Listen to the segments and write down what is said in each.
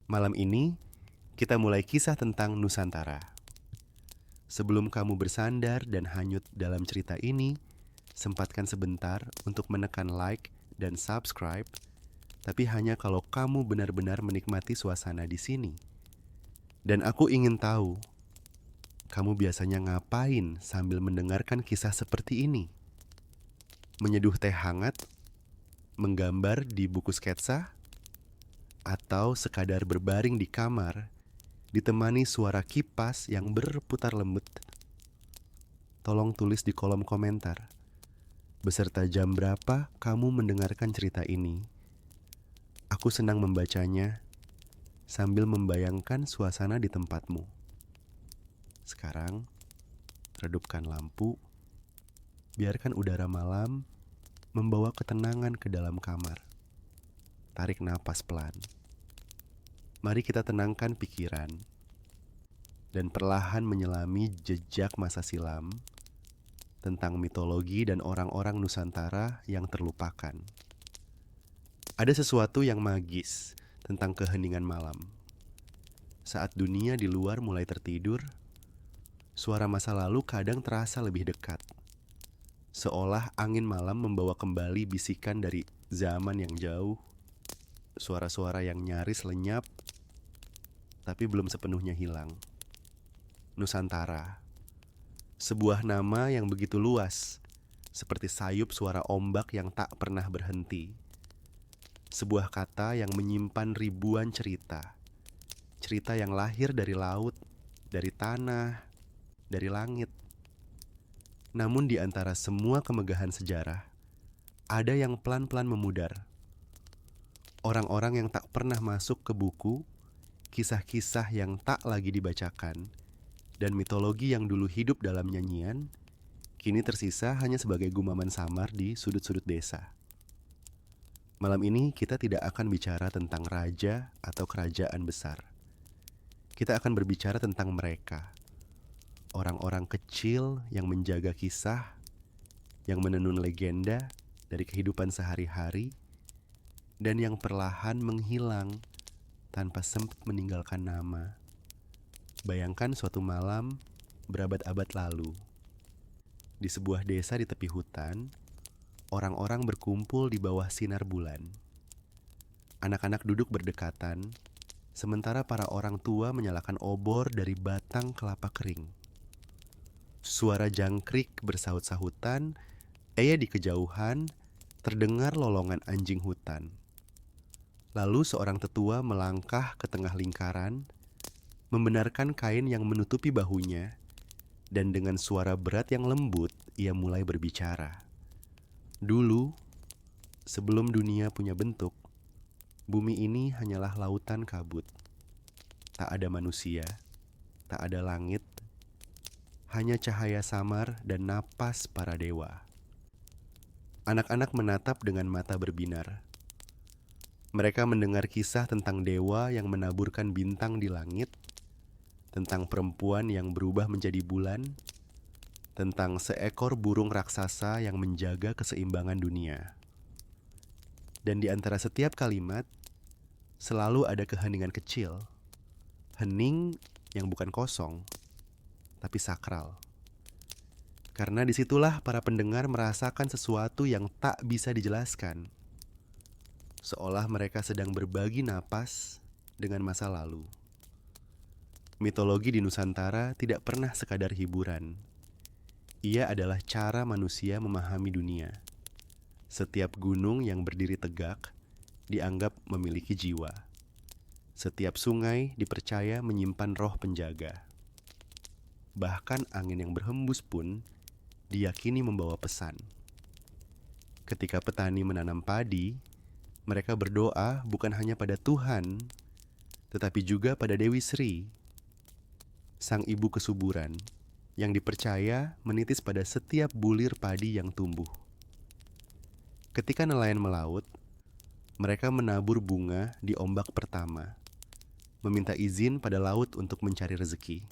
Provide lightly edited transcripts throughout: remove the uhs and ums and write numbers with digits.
Malam ini, kita mulai kisah tentang Nusantara. Sebelum kamu bersandar dan hanyut dalam cerita ini, sempatkan sebentar untuk menekan like dan subscribe, tapi hanya kalau kamu benar-benar menikmati suasana di sini. Dan aku ingin tahu, kamu biasanya ngapain sambil mendengarkan kisah seperti ini? Menyeduh teh hangat, menggambar di buku sketsa, atau sekadar berbaring di kamar ditemani suara kipas yang berputar lembut? Tolong tulis di kolom komentar beserta jam berapa kamu mendengarkan cerita ini. Aku senang membacanya sambil membayangkan suasana di tempatmu. Sekarang, redupkan lampu, biarkan udara malam membawa ketenangan ke dalam kamar. Tarik napas pelan. Mari kita tenangkan pikiran dan perlahan menyelami jejak masa silam tentang mitologi dan orang-orang Nusantara yang terlupakan. Ada sesuatu yang magis tentang keheningan malam. Saat dunia di luar mulai tertidur, suara masa lalu kadang terasa lebih dekat. Seolah angin malam membawa kembali bisikan dari zaman yang jauh, suara-suara yang nyaris lenyap, tapi belum sepenuhnya hilang. Nusantara, sebuah nama yang begitu luas, seperti sayup suara ombak yang tak pernah berhenti. Sebuah kata yang menyimpan ribuan cerita. Cerita yang lahir dari laut, dari tanah, dari langit. Namun di antara semua kemegahan sejarah, ada yang pelan-pelan memudar. Orang-orang yang tak pernah masuk ke buku, kisah-kisah yang tak lagi dibacakan, dan mitologi yang dulu hidup dalam nyanyian, kini tersisa hanya sebagai gumaman samar di sudut-sudut desa. Malam ini kita tidak akan bicara tentang raja atau kerajaan besar. Kita akan berbicara tentang mereka, orang-orang kecil yang menjaga kisah, yang menenun legenda dari kehidupan sehari-hari, dan yang perlahan menghilang tanpa sempat meninggalkan nama. Bayangkan suatu malam berabad-abad lalu, di sebuah desa di tepi hutan, orang-orang berkumpul di bawah sinar bulan. Anak-anak duduk berdekatan, sementara para orang tua menyalakan obor dari batang kelapa kering. Suara jangkrik bersaut-sahutan, di kejauhan terdengar lolongan anjing hutan. Lalu seorang tetua melangkah ke tengah lingkaran, membenarkan kain yang menutupi bahunya, dan dengan suara berat yang lembut, ia mulai berbicara. Dulu, sebelum dunia punya bentuk, bumi ini hanyalah lautan kabut. Tak ada manusia, tak ada langit, hanya cahaya samar dan napas para dewa. Anak-anak menatap dengan mata berbinar. Mereka mendengar kisah tentang dewa yang menaburkan bintang di langit, tentang perempuan yang berubah menjadi bulan, tentang seekor burung raksasa yang menjaga keseimbangan dunia. Dan di antara setiap kalimat, selalu ada keheningan kecil. Hening yang bukan kosong, tapi sakral. Karena disitulah para pendengar merasakan sesuatu yang tak bisa dijelaskan. Seolah mereka sedang berbagi napas dengan masa lalu. Mitologi di Nusantara tidak pernah sekadar hiburan. Ia adalah cara manusia memahami dunia. Setiap gunung yang berdiri tegak dianggap memiliki jiwa. Setiap sungai dipercaya menyimpan roh penjaga. Bahkan angin yang berhembus pun diyakini membawa pesan. Ketika petani menanam padi, mereka berdoa bukan hanya pada Tuhan, tetapi juga pada Dewi Sri, sang ibu kesuburan, yang dipercaya menitis pada setiap bulir padi yang tumbuh. Ketika nelayan melaut, mereka menabur bunga di ombak pertama, meminta izin pada laut untuk mencari rezeki.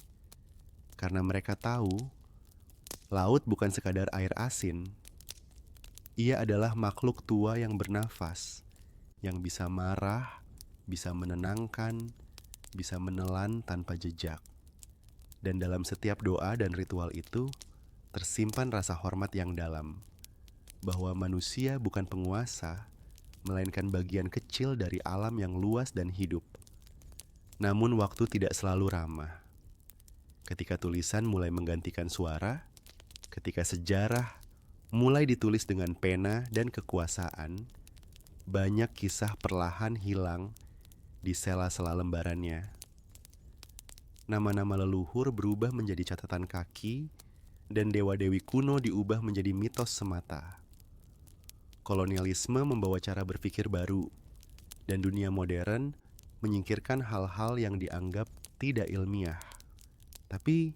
Karena mereka tahu, laut bukan sekadar air asin. Ia adalah makhluk tua yang bernafas, yang bisa marah, bisa menenangkan, bisa menelan tanpa jejak. Dan dalam setiap doa dan ritual itu, tersimpan rasa hormat yang dalam, bahwa manusia bukan penguasa, melainkan bagian kecil dari alam yang luas dan hidup. Namun waktu tidak selalu ramah. Ketika tulisan mulai menggantikan suara, ketika sejarah mulai ditulis dengan pena dan kekuasaan, banyak kisah perlahan hilang di sela-sela lembarannya. Nama-nama leluhur berubah menjadi catatan kaki, dan dewa-dewi kuno diubah menjadi mitos semata. Kolonialisme membawa cara berpikir baru, dan dunia modern menyingkirkan hal-hal yang dianggap tidak ilmiah. Tapi,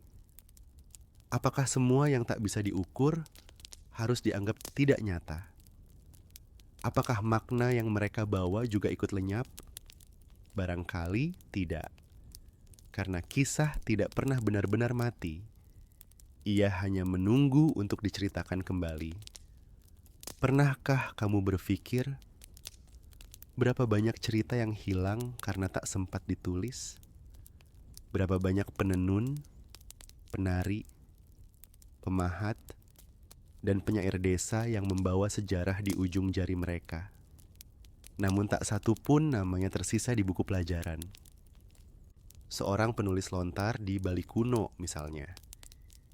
apakah semua yang tak bisa diukur harus dianggap tidak nyata? Apakah makna yang mereka bawa juga ikut lenyap? Barangkali tidak. Karena kisah tidak pernah benar-benar mati. Ia hanya menunggu untuk diceritakan kembali. Pernahkah kamu berpikir berapa banyak cerita yang hilang karena tak sempat ditulis? Berapa banyak penenun, penari, pemahat, dan penyair desa yang membawa sejarah di ujung jari mereka. Namun tak satu pun namanya tersisa di buku pelajaran. Seorang penulis lontar di Bali kuno misalnya.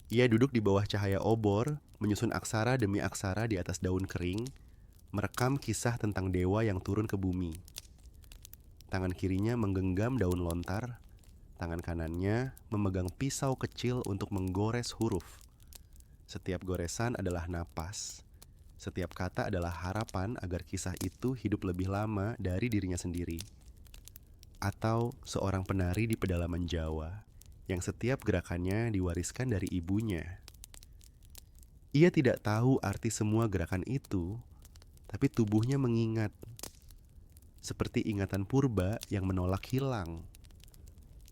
Ia duduk di bawah cahaya obor, menyusun aksara demi aksara di atas daun kering, merekam kisah tentang dewa yang turun ke bumi. Tangan kirinya menggenggam daun lontar, tangan kanannya memegang pisau kecil untuk menggores huruf. Setiap goresan adalah napas. Setiap kata adalah harapan agar kisah itu hidup lebih lama dari dirinya sendiri. Atau seorang penari di pedalaman Jawa yang setiap gerakannya diwariskan dari ibunya. Ia tidak tahu arti semua gerakan itu, tapi tubuhnya mengingat. Seperti ingatan purba yang menolak hilang.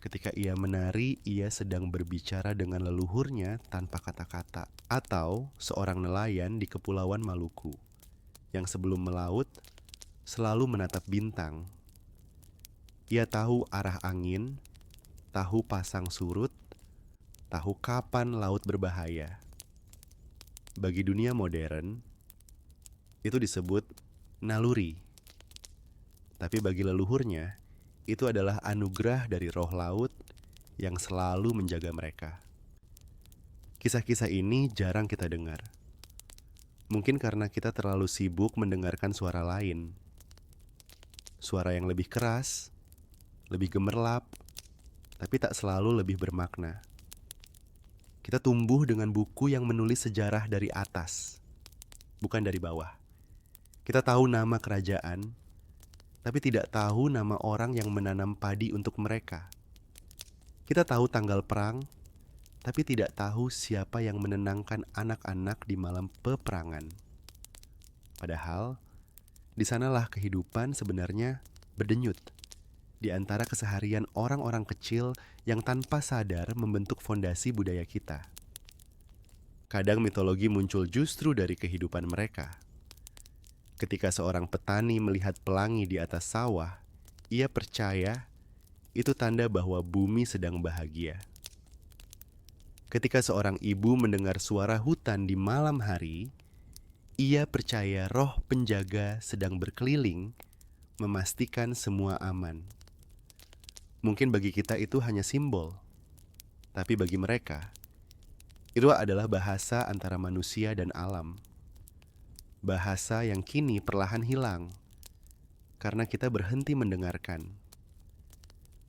Ketika ia menari, ia sedang berbicara dengan leluhurnya tanpa kata-kata. Atau seorang nelayan di Kepulauan Maluku yang sebelum melaut selalu menatap bintang. Ia tahu arah angin, tahu pasang surut, tahu kapan laut berbahaya. Bagi dunia modern, itu disebut naluri. Tapi bagi leluhurnya, itu adalah anugerah dari roh laut yang selalu menjaga mereka. Kisah-kisah ini jarang kita dengar. Mungkin karena kita terlalu sibuk mendengarkan suara lain. Suara yang lebih keras, lebih gemerlap, tapi tak selalu lebih bermakna. Kita tumbuh dengan buku yang menulis sejarah dari atas, bukan dari bawah. Kita tahu nama kerajaan, tapi tidak tahu nama orang yang menanam padi untuk mereka. Kita tahu tanggal perang, tapi tidak tahu siapa yang menenangkan anak-anak di malam peperangan. Padahal, di sanalah kehidupan sebenarnya berdenyut di antara keseharian orang-orang kecil yang tanpa sadar membentuk fondasi budaya kita. Kadang mitologi muncul justru dari kehidupan mereka. Ketika seorang petani melihat pelangi di atas sawah, ia percaya itu tanda bahwa bumi sedang bahagia. Ketika seorang ibu mendengar suara hutan di malam hari, ia percaya roh penjaga sedang berkeliling, memastikan semua aman. Mungkin bagi kita itu hanya simbol, tapi bagi mereka, itu adalah bahasa antara manusia dan alam. Bahasa yang kini perlahan hilang, karena kita berhenti mendengarkan.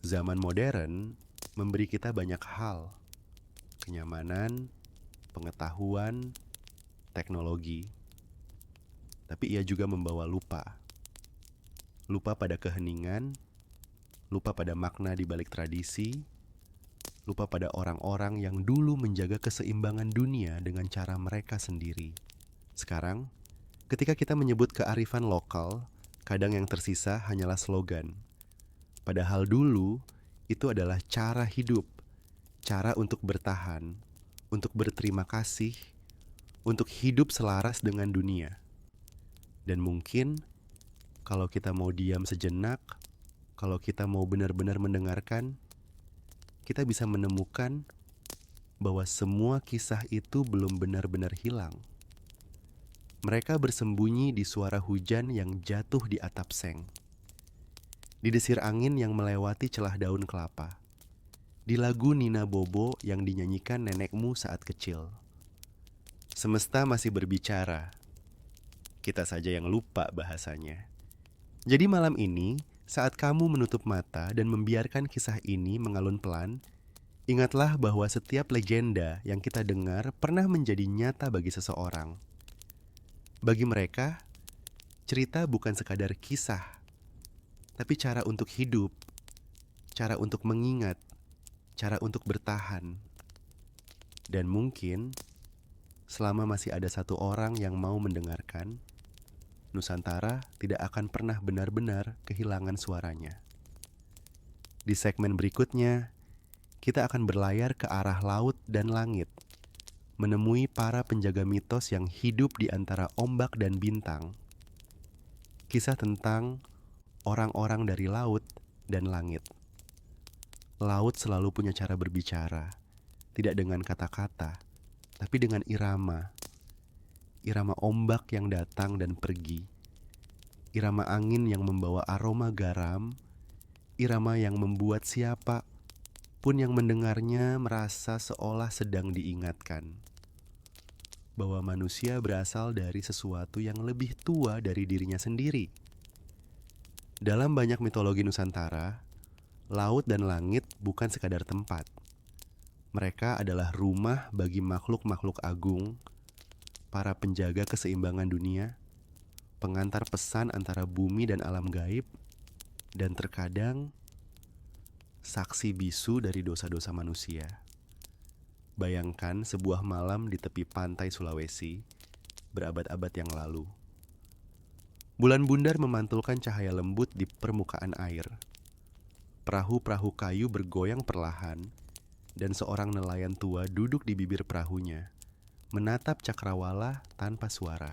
Zaman modern memberi kita banyak hal, kenyamanan, pengetahuan, teknologi. Tapi ia juga membawa lupa. Lupa pada keheningan, lupa pada makna di balik tradisi, lupa pada orang-orang yang dulu menjaga keseimbangan dunia dengan cara mereka sendiri. Sekarang, ketika kita menyebut kearifan lokal, kadang yang tersisa hanyalah slogan. Padahal dulu, itu adalah cara hidup, cara untuk bertahan, untuk berterima kasih, untuk hidup selaras dengan dunia. Dan mungkin, kalau kita mau diam sejenak, Kalau kita mau benar-benar mendengarkan, kita bisa menemukan bahwa semua kisah itu belum benar-benar hilang. Mereka bersembunyi di suara hujan yang jatuh di atap seng, di desir angin yang melewati celah daun kelapa, di lagu Nina Bobo yang dinyanyikan nenekmu saat kecil. Semesta masih berbicara, kita saja yang lupa bahasanya. Jadi malam ini, saat kamu menutup mata dan membiarkan kisah ini mengalun pelan, ingatlah bahwa setiap legenda yang kita dengar pernah menjadi nyata bagi seseorang. Bagi mereka, cerita bukan sekadar kisah, tapi cara untuk hidup, cara untuk mengingat, cara untuk bertahan. Dan mungkin, selama masih ada satu orang yang mau mendengarkan, Nusantara tidak akan pernah benar-benar kehilangan suaranya. Di segmen berikutnya, kita akan berlayar ke arah laut dan langit, menemui para penjaga mitos yang hidup di antara ombak dan bintang. Kisah tentang orang-orang dari laut dan langit. Laut selalu punya cara berbicara, tidak dengan kata-kata, tapi dengan irama. Irama ombak yang datang dan pergi, irama angin yang membawa aroma garam, irama yang membuat siapa pun yang mendengarnya merasa seolah sedang diingatkan bahwa manusia berasal dari sesuatu yang lebih tua dari dirinya sendiri. Dalam banyak mitologi Nusantara, laut dan langit bukan sekadar tempat. Mereka adalah rumah bagi makhluk-makhluk agung, para penjaga keseimbangan dunia, pengantar pesan antara bumi dan alam gaib, dan terkadang saksi bisu dari dosa-dosa manusia. Bayangkan sebuah malam di tepi pantai Sulawesi berabad-abad yang lalu. Bulan bundar memantulkan cahaya lembut di permukaan air. Perahu-perahu kayu bergoyang perlahan, dan seorang nelayan tua duduk di bibir perahunya, menatap cakrawala tanpa suara.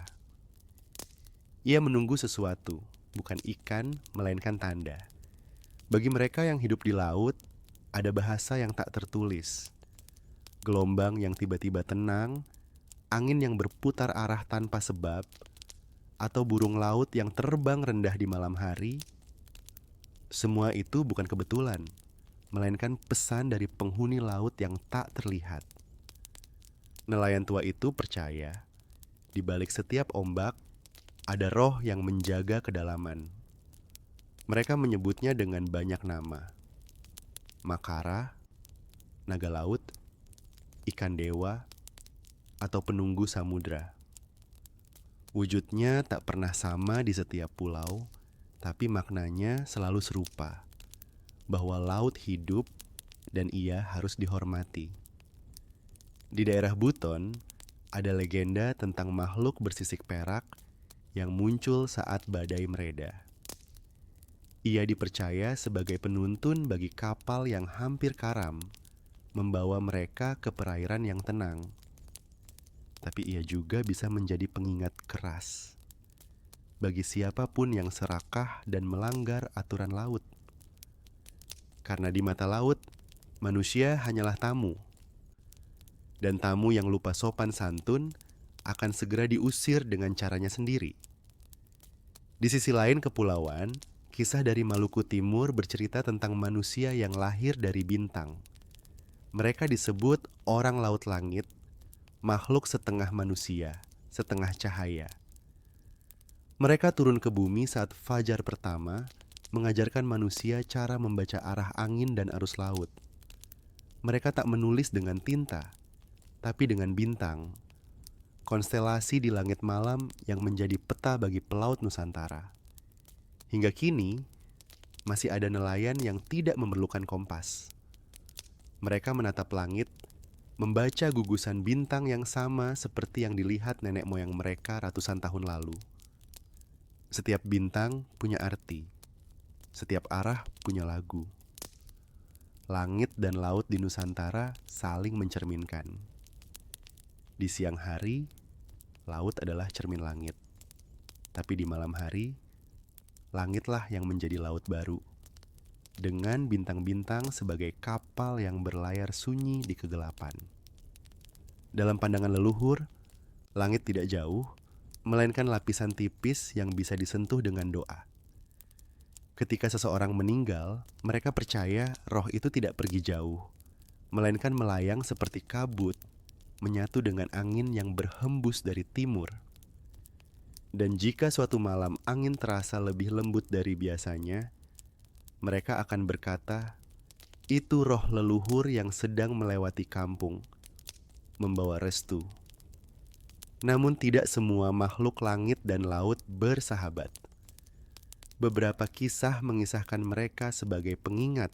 Ia menunggu sesuatu, bukan ikan, melainkan tanda. Bagi mereka yang hidup di laut, ada bahasa yang tak tertulis. Gelombang yang tiba-tiba tenang, angin yang berputar arah tanpa sebab, atau burung laut yang terbang rendah di malam hari. Semua itu bukan kebetulan, melainkan pesan dari penghuni laut yang tak terlihat. Nelayan tua itu percaya, di balik setiap ombak, ada roh yang menjaga kedalaman. Mereka menyebutnya dengan banyak nama. Makara, naga laut, ikan dewa, atau penunggu samudra. Wujudnya tak pernah sama di setiap pulau, tapi maknanya selalu serupa, bahwa laut hidup dan ia harus dihormati. Di daerah Buton, ada legenda tentang makhluk bersisik perak yang muncul saat badai mereda. Ia dipercaya sebagai penuntun bagi kapal yang hampir karam, membawa mereka ke perairan yang tenang. Tapi ia juga bisa menjadi pengingat keras bagi siapapun yang serakah dan melanggar aturan laut. Karena di mata laut, manusia hanyalah tamu. Dan tamu yang lupa sopan santun akan segera diusir dengan caranya sendiri. Di sisi lain kepulauan, kisah dari Maluku Timur bercerita tentang manusia yang lahir dari bintang. Mereka disebut orang laut langit, makhluk setengah manusia, setengah cahaya. Mereka turun ke bumi saat fajar pertama, mengajarkan manusia cara membaca arah angin dan arus laut. Mereka tak menulis dengan tinta, tapi dengan bintang, konstelasi di langit malam yang menjadi peta bagi pelaut Nusantara. Hingga kini, masih ada nelayan yang tidak memerlukan kompas. Mereka menatap langit, membaca gugusan bintang yang sama seperti yang dilihat nenek moyang mereka ratusan tahun lalu. Setiap bintang punya arti, setiap arah punya lagu. Langit dan laut di Nusantara saling mencerminkan. Di siang hari, laut adalah cermin langit. Tapi di malam hari, langitlah yang menjadi laut baru. dengan bintang-bintang sebagai kapal yang berlayar sunyi di kegelapan. Dalam pandangan leluhur, langit tidak jauh, melainkan lapisan tipis yang bisa disentuh dengan doa. Ketika seseorang meninggal, mereka percaya roh itu tidak pergi jauh, melainkan melayang seperti kabut, menyatu dengan angin yang berhembus dari timur. Dan jika suatu malam angin terasa lebih lembut dari biasanya, mereka akan berkata, "Itu roh leluhur yang sedang melewati kampung, membawa restu." Namun tidak semua makhluk langit dan laut bersahabat. Beberapa kisah mengisahkan mereka sebagai pengingat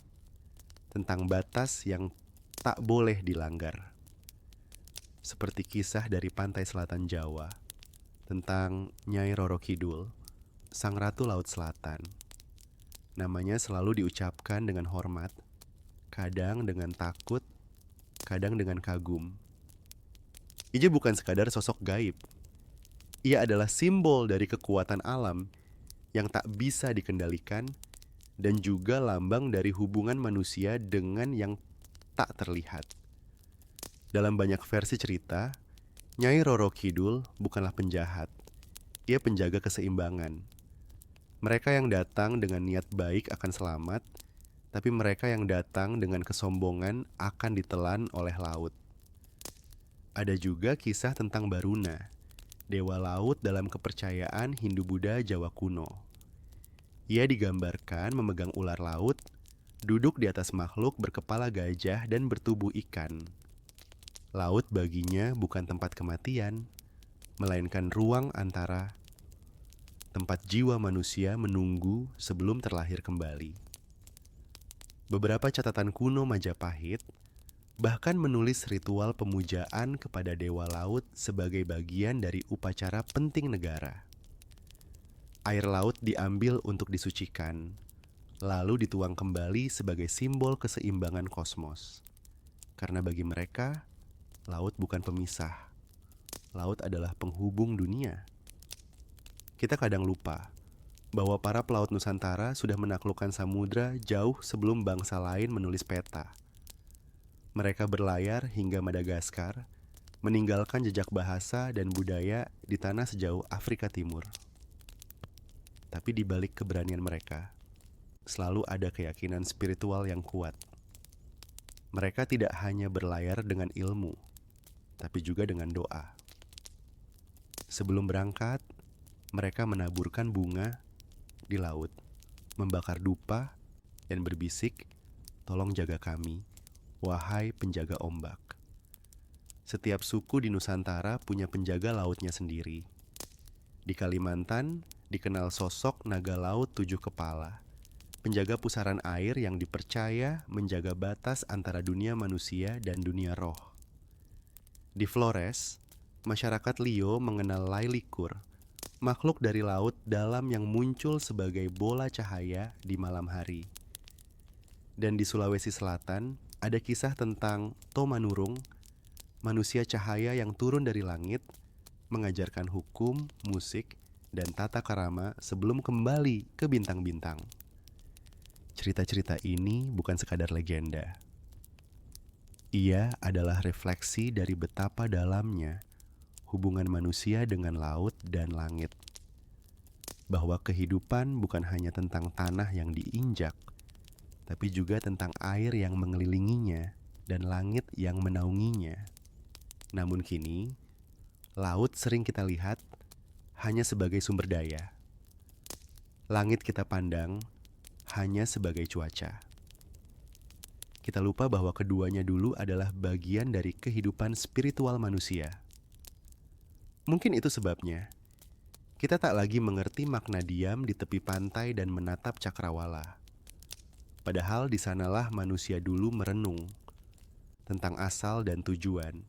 tentang batas yang tak boleh dilanggar. Seperti kisah dari pantai selatan Jawa tentang Nyai Roro Kidul, sang ratu laut selatan. Namanya selalu diucapkan dengan hormat, kadang dengan takut, kadang dengan kagum. Ia bukan sekadar sosok gaib. Ia adalah simbol dari kekuatan alam yang tak bisa dikendalikan dan juga lambang dari hubungan manusia dengan yang tak terlihat. Dalam banyak versi cerita, Nyai Roro Kidul bukanlah penjahat. Ia penjaga keseimbangan. Mereka yang datang dengan niat baik akan selamat, tapi mereka yang datang dengan kesombongan akan ditelan oleh laut. Ada juga kisah tentang Baruna, dewa laut dalam kepercayaan Hindu-Buddha Jawa kuno. Ia digambarkan memegang ular laut, duduk di atas makhluk berkepala gajah dan bertubuh ikan. Laut baginya bukan tempat kematian, melainkan ruang antara tempat jiwa manusia menunggu sebelum terlahir kembali. Beberapa catatan kuno Majapahit bahkan menulis ritual pemujaan kepada dewa laut sebagai bagian dari upacara penting negara. Air laut diambil untuk disucikan, lalu dituang kembali sebagai simbol keseimbangan kosmos. Karena bagi mereka, laut bukan pemisah. Laut adalah penghubung dunia. Kita kadang lupa bahwa para pelaut Nusantara sudah menaklukkan samudra jauh sebelum bangsa lain menulis peta. Mereka berlayar hingga Madagaskar, meninggalkan jejak bahasa dan budaya di tanah sejauh Afrika Timur. Tapi di balik keberanian mereka, selalu ada keyakinan spiritual yang kuat. Mereka tidak hanya berlayar dengan ilmu, tapi juga dengan doa. Sebelum berangkat, mereka menaburkan bunga di laut, membakar dupa, dan berbisik, "Tolong jaga kami, wahai penjaga ombak." Setiap suku di Nusantara punya penjaga lautnya sendiri. Di Kalimantan, dikenal sosok naga laut 7 kepala, penjaga pusaran air yang dipercaya menjaga batas antara dunia manusia dan dunia roh. Di Flores, masyarakat Lio mengenal Lailikur, makhluk dari laut dalam yang muncul sebagai bola cahaya di malam hari. Dan di Sulawesi Selatan, ada kisah tentang Tomanurung, manusia cahaya yang turun dari langit, mengajarkan hukum, musik, dan tata krama sebelum kembali ke bintang-bintang. Cerita-cerita ini bukan sekadar legenda. Ia adalah refleksi dari betapa dalamnya hubungan manusia dengan laut dan langit. Bahwa kehidupan bukan hanya tentang tanah yang diinjak, tapi juga tentang air yang mengelilinginya dan langit yang menaunginya. Namun kini, laut sering kita lihat hanya sebagai sumber daya. Langit kita pandang hanya sebagai cuaca. Kita lupa bahwa keduanya dulu adalah bagian dari kehidupan spiritual manusia. Mungkin itu sebabnya kita tak lagi mengerti makna diam di tepi pantai dan menatap cakrawala. Padahal di sanalah manusia dulu merenung tentang asal dan tujuan,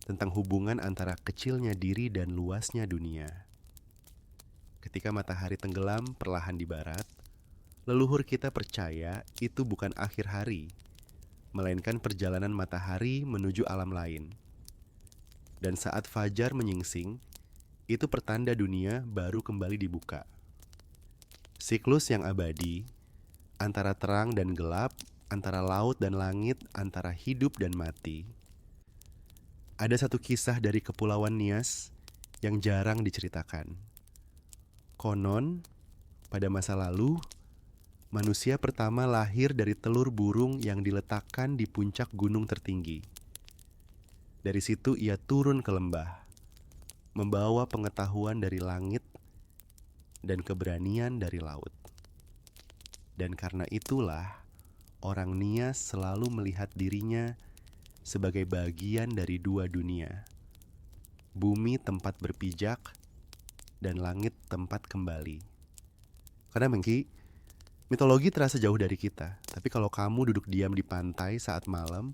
tentang hubungan antara kecilnya diri dan luasnya dunia. Ketika matahari tenggelam perlahan di barat, leluhur kita percaya itu bukan akhir hari, melainkan perjalanan matahari menuju alam lain. Dan saat fajar menyingsing, itu pertanda dunia baru kembali dibuka. Siklus yang abadi antara terang dan gelap, antara laut dan langit, antara hidup dan mati. Ada satu kisah dari Kepulauan Nias yang jarang diceritakan. Konon, pada masa lalu, manusia pertama lahir dari telur burung yang diletakkan di puncak gunung tertinggi. Dari situ ia turun ke lembah, membawa pengetahuan dari langit dan keberanian dari laut. Dan karena itulah, orang Nias selalu melihat dirinya sebagai bagian dari dua dunia. Bumi tempat berpijak, dan langit tempat kembali. Karena Mengki, mitologi terasa jauh dari kita. Tapi kalau kamu duduk diam di pantai saat malam,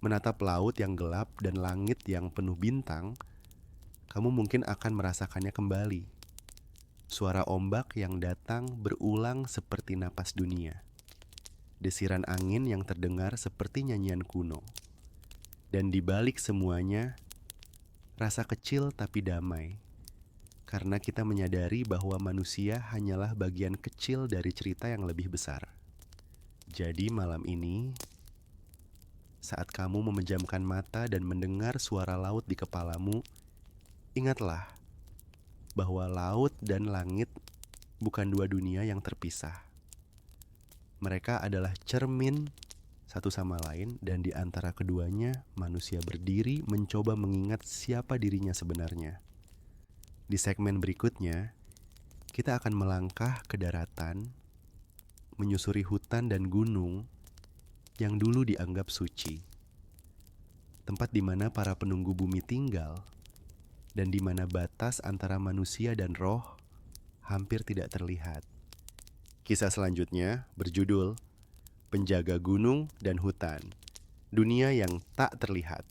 menatap laut yang gelap dan langit yang penuh bintang, kamu mungkin akan merasakannya kembali. Suara ombak yang datang berulang seperti napas dunia. Desiran angin yang terdengar seperti nyanyian kuno. Dan di balik semuanya, rasa kecil tapi damai. Karena kita menyadari bahwa manusia hanyalah bagian kecil dari cerita yang lebih besar. Jadi malam ini, saat kamu memejamkan mata dan mendengar suara laut di kepalamu, ingatlah bahwa laut dan langit bukan dua dunia yang terpisah. Mereka adalah cermin satu sama lain, dan di antara keduanya manusia berdiri mencoba mengingat siapa dirinya sebenarnya. Di segmen berikutnya, kita akan melangkah ke daratan, menyusuri hutan dan gunung yang dulu dianggap suci. Tempat di mana para penunggu bumi tinggal, dan di mana batas antara manusia dan roh hampir tidak terlihat. Kisah selanjutnya berjudul Penjaga Gunung dan Hutan, Dunia yang Tak Terlihat.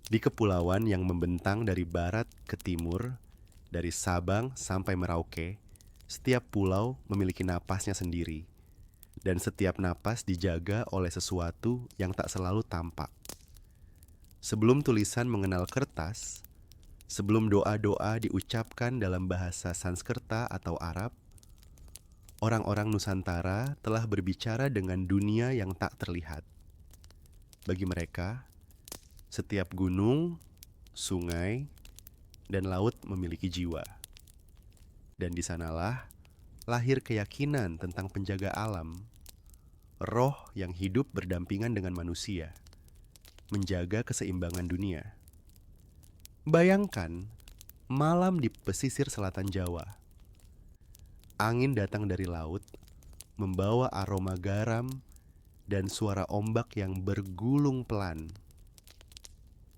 Di kepulauan yang membentang dari barat ke timur, dari Sabang sampai Merauke, setiap pulau memiliki napasnya sendiri. Dan setiap napas dijaga oleh sesuatu yang tak selalu tampak. Sebelum tulisan mengenal kertas, sebelum doa-doa diucapkan dalam bahasa Sanskerta atau Arab, orang-orang Nusantara telah berbicara dengan dunia yang tak terlihat. Bagi mereka, setiap gunung, sungai, dan laut memiliki jiwa. Dan di sanalah lahir keyakinan tentang penjaga alam, roh yang hidup berdampingan dengan manusia, menjaga keseimbangan dunia. Bayangkan malam di pesisir selatan Jawa. Angin datang dari laut, membawa aroma garam dan suara ombak yang bergulung pelan.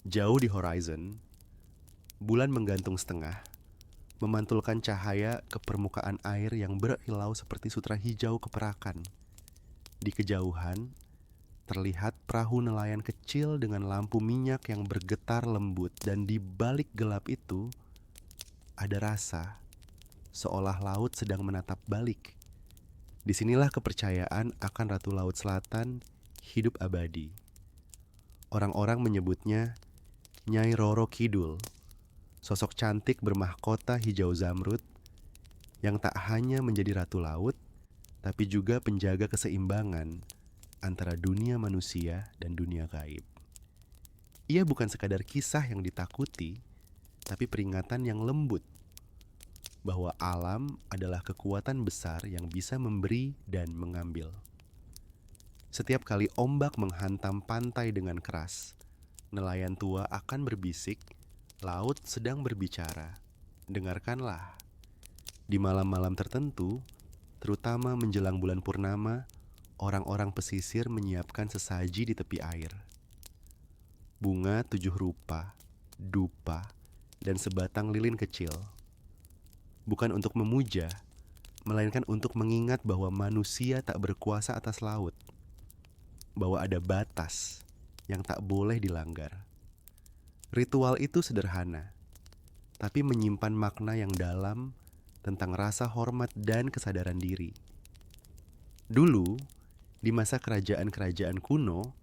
Jauh di horizon, bulan menggantung setengah, memantulkan cahaya ke permukaan air yang berkilau seperti sutra hijau keperakan. Di kejauhan, terlihat perahu nelayan kecil dengan lampu minyak yang bergetar lembut, dan di balik gelap itu, ada rasa seolah laut sedang menatap balik. Disinilah kepercayaan akan Ratu Laut Selatan hidup abadi. Orang-orang menyebutnya Nyai Roro Kidul, sosok cantik bermahkota hijau zamrud yang tak hanya menjadi ratu laut, tapi juga penjaga keseimbangan antara dunia manusia dan dunia gaib. Ia bukan sekadar kisah yang ditakuti, tapi peringatan yang lembut bahwa alam adalah kekuatan besar yang bisa memberi dan mengambil. Setiap kali ombak menghantam pantai dengan keras, nelayan tua akan berbisik, laut sedang berbicara. Dengarkanlah. Di malam-malam tertentu, terutama menjelang bulan purnama, orang-orang pesisir menyiapkan sesaji di tepi air. Bunga 7 rupa, dupa, dan sebatang lilin kecil. Bukan untuk memuja, melainkan untuk mengingat bahwa manusia tak berkuasa atas laut. Bahwa ada batas yang tak boleh dilanggar. Ritual itu sederhana, tapi menyimpan makna yang dalam tentang rasa hormat dan kesadaran diri. Dulu, di masa kerajaan-kerajaan kuno,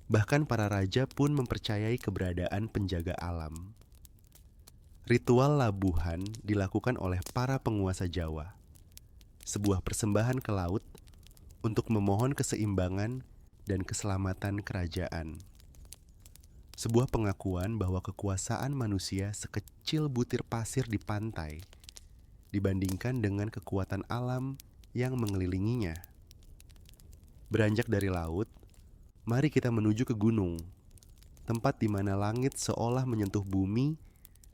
bahkan para raja pun mempercayai keberadaan penjaga alam. Ritual labuhan dilakukan oleh para penguasa Jawa. Sebuah persembahan ke laut untuk memohon keseimbangan dan keselamatan kerajaan. Sebuah pengakuan bahwa kekuasaan manusia sekecil butir pasir di pantai dibandingkan dengan kekuatan alam yang mengelilinginya. Beranjak dari laut, mari kita menuju ke gunung, tempat di mana langit seolah menyentuh bumi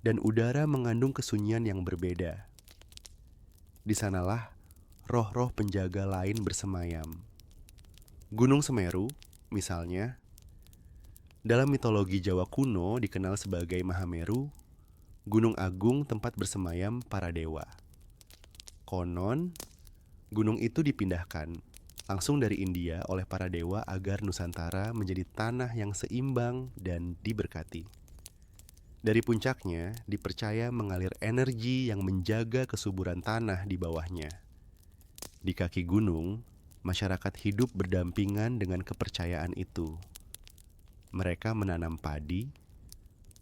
dan udara mengandung kesunyian yang berbeda. Di sanalah roh-roh penjaga lain bersemayam. Gunung Semeru, misalnya, dalam mitologi Jawa kuno dikenal sebagai Mahameru, gunung agung tempat bersemayam para dewa. Konon, gunung itu dipindahkan langsung dari India oleh para dewa agar Nusantara menjadi tanah yang seimbang dan diberkati. Dari puncaknya dipercaya mengalir energi yang menjaga kesuburan tanah di bawahnya. Di kaki gunung, masyarakat hidup berdampingan dengan kepercayaan itu. Mereka menanam padi,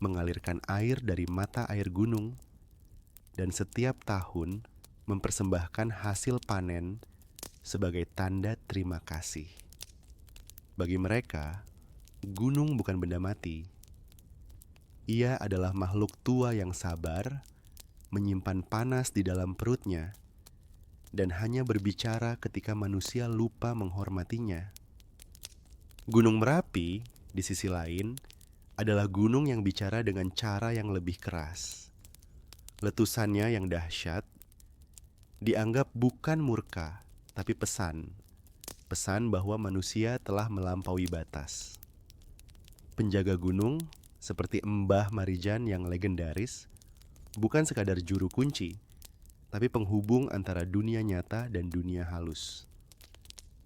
mengalirkan air dari mata air gunung, dan setiap tahun mempersembahkan hasil panen sebagai tanda terima kasih. Bagi mereka, gunung bukan benda mati. Ia adalah makhluk tua yang sabar, menyimpan panas di dalam perutnya, dan hanya berbicara ketika manusia lupa menghormatinya. Gunung Merapi, di sisi lain, adalah gunung yang bicara dengan cara yang lebih keras. Letusannya yang dahsyat dianggap bukan murka, tapi pesan. Pesan bahwa manusia telah melampaui batas. Penjaga gunung, seperti Mbah Marijan yang legendaris, bukan sekadar juru kunci, tapi penghubung antara dunia nyata dan dunia halus.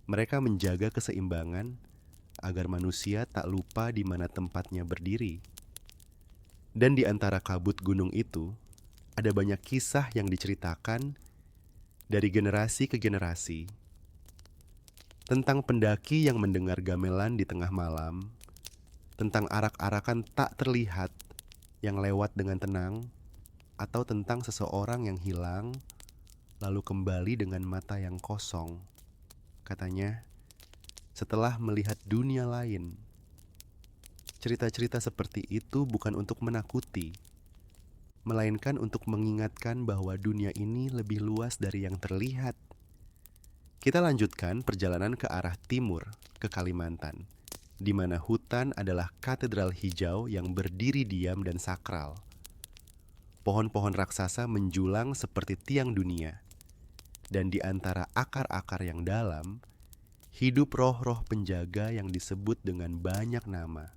Mereka menjaga keseimbangan agar manusia tak lupa di mana tempatnya berdiri. Dan di antara kabut gunung itu, ada banyak kisah yang diceritakan dari generasi ke generasi. Tentang pendaki yang mendengar gamelan di tengah malam, tentang arak-arakan tak terlihat yang lewat dengan tenang, atau tentang seseorang yang hilang lalu kembali dengan mata yang kosong. Katanya, setelah melihat dunia lain. Cerita-cerita seperti itu bukan untuk menakuti, melainkan untuk mengingatkan bahwa dunia ini lebih luas dari yang terlihat. Kita lanjutkan perjalanan ke arah timur, ke Kalimantan, di mana hutan adalah katedral hijau yang berdiri diam dan sakral. Pohon-pohon raksasa menjulang seperti tiang dunia, dan di antara akar-akar yang dalam, hidup roh-roh penjaga yang disebut dengan banyak nama.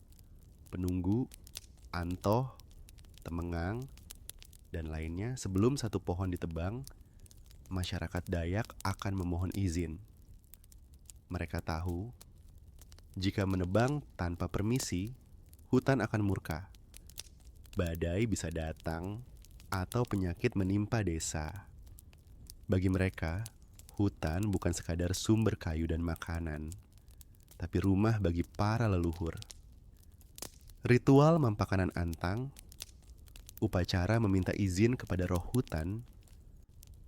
Penunggu, Antoh, Temengang, dan lainnya. Sebelum satu pohon ditebang, masyarakat Dayak akan memohon izin. Mereka tahu, jika menebang tanpa permisi, hutan akan murka. Badai bisa datang, atau penyakit menimpa desa. Bagi mereka, hutan bukan sekadar sumber kayu dan makanan, tapi rumah bagi para leluhur. Ritual Mampakanan Antang, upacara meminta izin kepada roh hutan,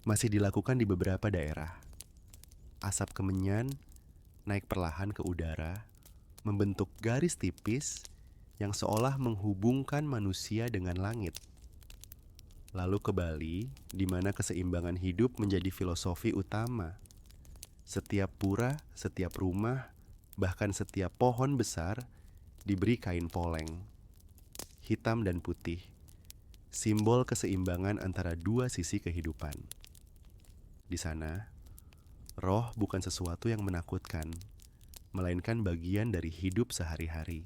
masih dilakukan di beberapa daerah. Asap kemenyan naik perlahan ke udara, membentuk garis tipis yang seolah menghubungkan manusia dengan langit. Lalu ke Bali, di mana keseimbangan hidup menjadi filosofi utama. Setiap pura, setiap rumah, bahkan setiap pohon besar diberi kain poleng, hitam dan putih, simbol keseimbangan antara dua sisi kehidupan. Di sana, roh bukan sesuatu yang menakutkan, melainkan bagian dari hidup sehari-hari.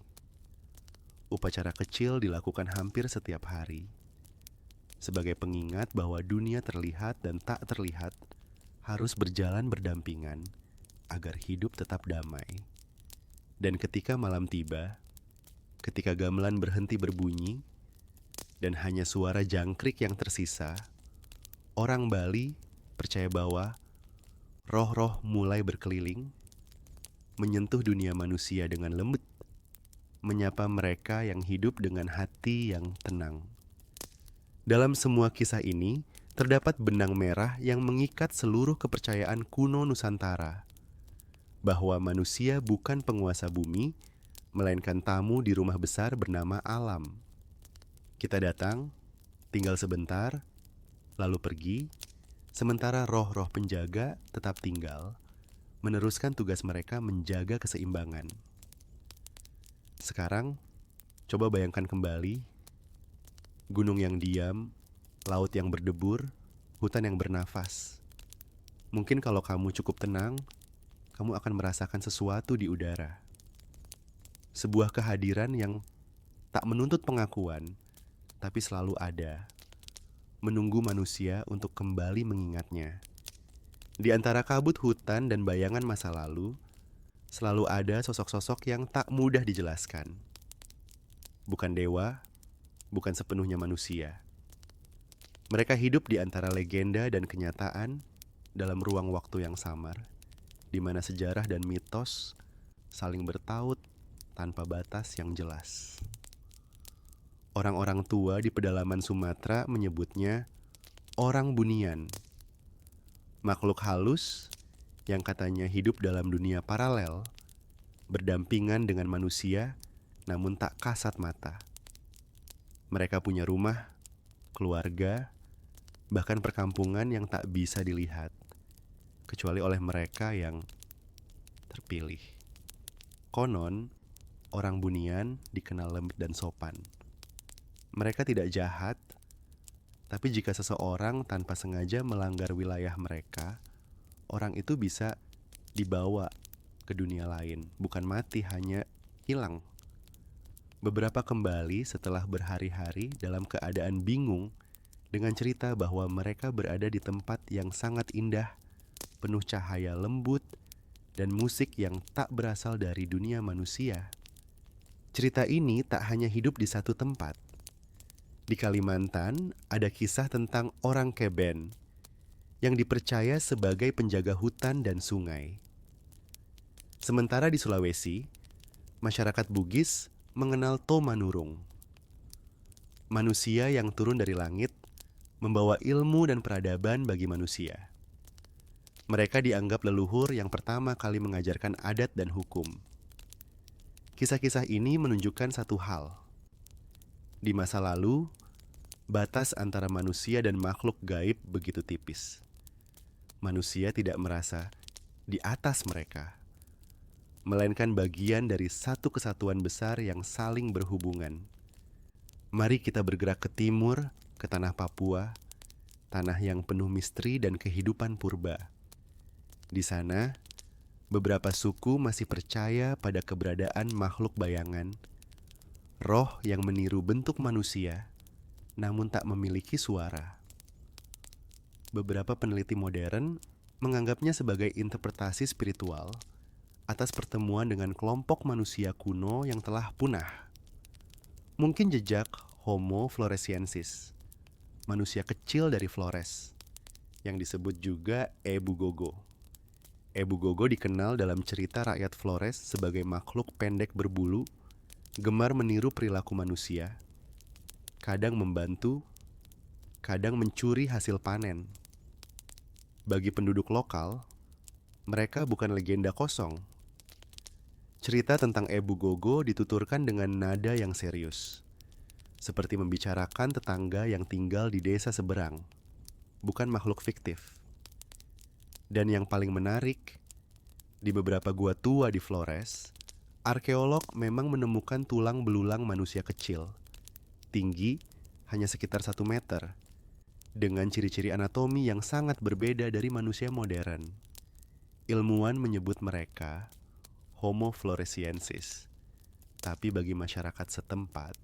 Upacara kecil dilakukan hampir setiap hari, sebagai pengingat bahwa dunia terlihat dan tak terlihat harus berjalan berdampingan agar hidup tetap damai. Dan ketika malam tiba, ketika gamelan berhenti berbunyi dan hanya suara jangkrik yang tersisa, orang Bali percaya bahwa roh-roh mulai berkeliling, menyentuh dunia manusia dengan lembut, menyapa mereka yang hidup dengan hati yang tenang. Dalam semua kisah ini, terdapat benang merah yang mengikat seluruh kepercayaan kuno Nusantara. bahwa manusia bukan penguasa bumi, melainkan tamu di rumah besar bernama alam. Kita datang, tinggal sebentar, lalu pergi, sementara roh-roh penjaga tetap tinggal, meneruskan tugas mereka menjaga keseimbangan. Sekarang, coba bayangkan kembali, gunung yang diam, laut yang berdebur, hutan yang bernafas. Mungkin kalau kamu cukup tenang, kamu akan merasakan sesuatu di udara. Sebuah kehadiran yang tak menuntut pengakuan, tapi selalu ada, menunggu manusia untuk kembali mengingatnya. Di antara kabut hutan dan bayangan masa lalu, selalu ada sosok-sosok yang tak mudah dijelaskan. Bukan dewa, bukan sepenuhnya manusia. Mereka hidup di antara legenda dan kenyataan dalam ruang waktu yang samar, di mana sejarah dan mitos saling bertaut tanpa batas yang jelas. Orang-orang tua di pedalaman Sumatera menyebutnya orang bunian, makhluk halus yang katanya hidup dalam dunia paralel, berdampingan dengan manusia namun tak kasat mata. Mereka punya rumah, keluarga, bahkan perkampungan yang tak bisa dilihat, kecuali oleh mereka yang terpilih. Konon, orang bunian dikenal lembut dan sopan. Mereka tidak jahat, tapi jika seseorang tanpa sengaja melanggar wilayah mereka, orang itu bisa dibawa ke dunia lain, bukan mati, hanya hilang. Beberapa kembali setelah berhari-hari dalam keadaan bingung dengan cerita bahwa mereka berada di tempat yang sangat indah, penuh cahaya lembut, dan musik yang tak berasal dari dunia manusia. Cerita ini tak hanya hidup di satu tempat. Di Kalimantan ada kisah tentang orang Keben yang dipercaya sebagai penjaga hutan dan sungai. Sementara di Sulawesi, masyarakat Bugis mengenal Tomanurung, manusia yang turun dari langit membawa ilmu dan peradaban bagi manusia. Mereka dianggap leluhur yang pertama kali mengajarkan adat dan hukum. Kisah-kisah ini menunjukkan satu hal. Di masa lalu, batas antara manusia dan makhluk gaib begitu tipis. Manusia tidak merasa di atas mereka, melainkan bagian dari satu kesatuan besar yang saling berhubungan. Mari kita bergerak ke timur, ke tanah Papua, tanah yang penuh misteri dan kehidupan purba. Di sana, beberapa suku masih percaya pada keberadaan makhluk bayangan, roh yang meniru bentuk manusia, namun tak memiliki suara. Beberapa peneliti modern menganggapnya sebagai interpretasi spiritual atas pertemuan dengan kelompok manusia kuno yang telah punah. Mungkin jejak Homo floresiensis, manusia kecil dari Flores, yang disebut juga Ebu Gogo. Ebu Gogo dikenal dalam cerita rakyat Flores sebagai makhluk pendek berbulu, gemar meniru perilaku manusia, kadang membantu, kadang mencuri hasil panen. Bagi penduduk lokal, mereka bukan legenda kosong. Cerita tentang Ebu Gogo dituturkan dengan nada yang serius, seperti membicarakan tetangga yang tinggal di desa seberang, bukan makhluk fiktif. Dan yang paling menarik, di beberapa gua tua di Flores, arkeolog memang menemukan tulang belulang manusia kecil, tinggi hanya sekitar 1 meter, dengan ciri-ciri anatomi yang sangat berbeda dari manusia modern. Ilmuwan menyebut mereka Homo floresiensis, tapi bagi masyarakat setempat,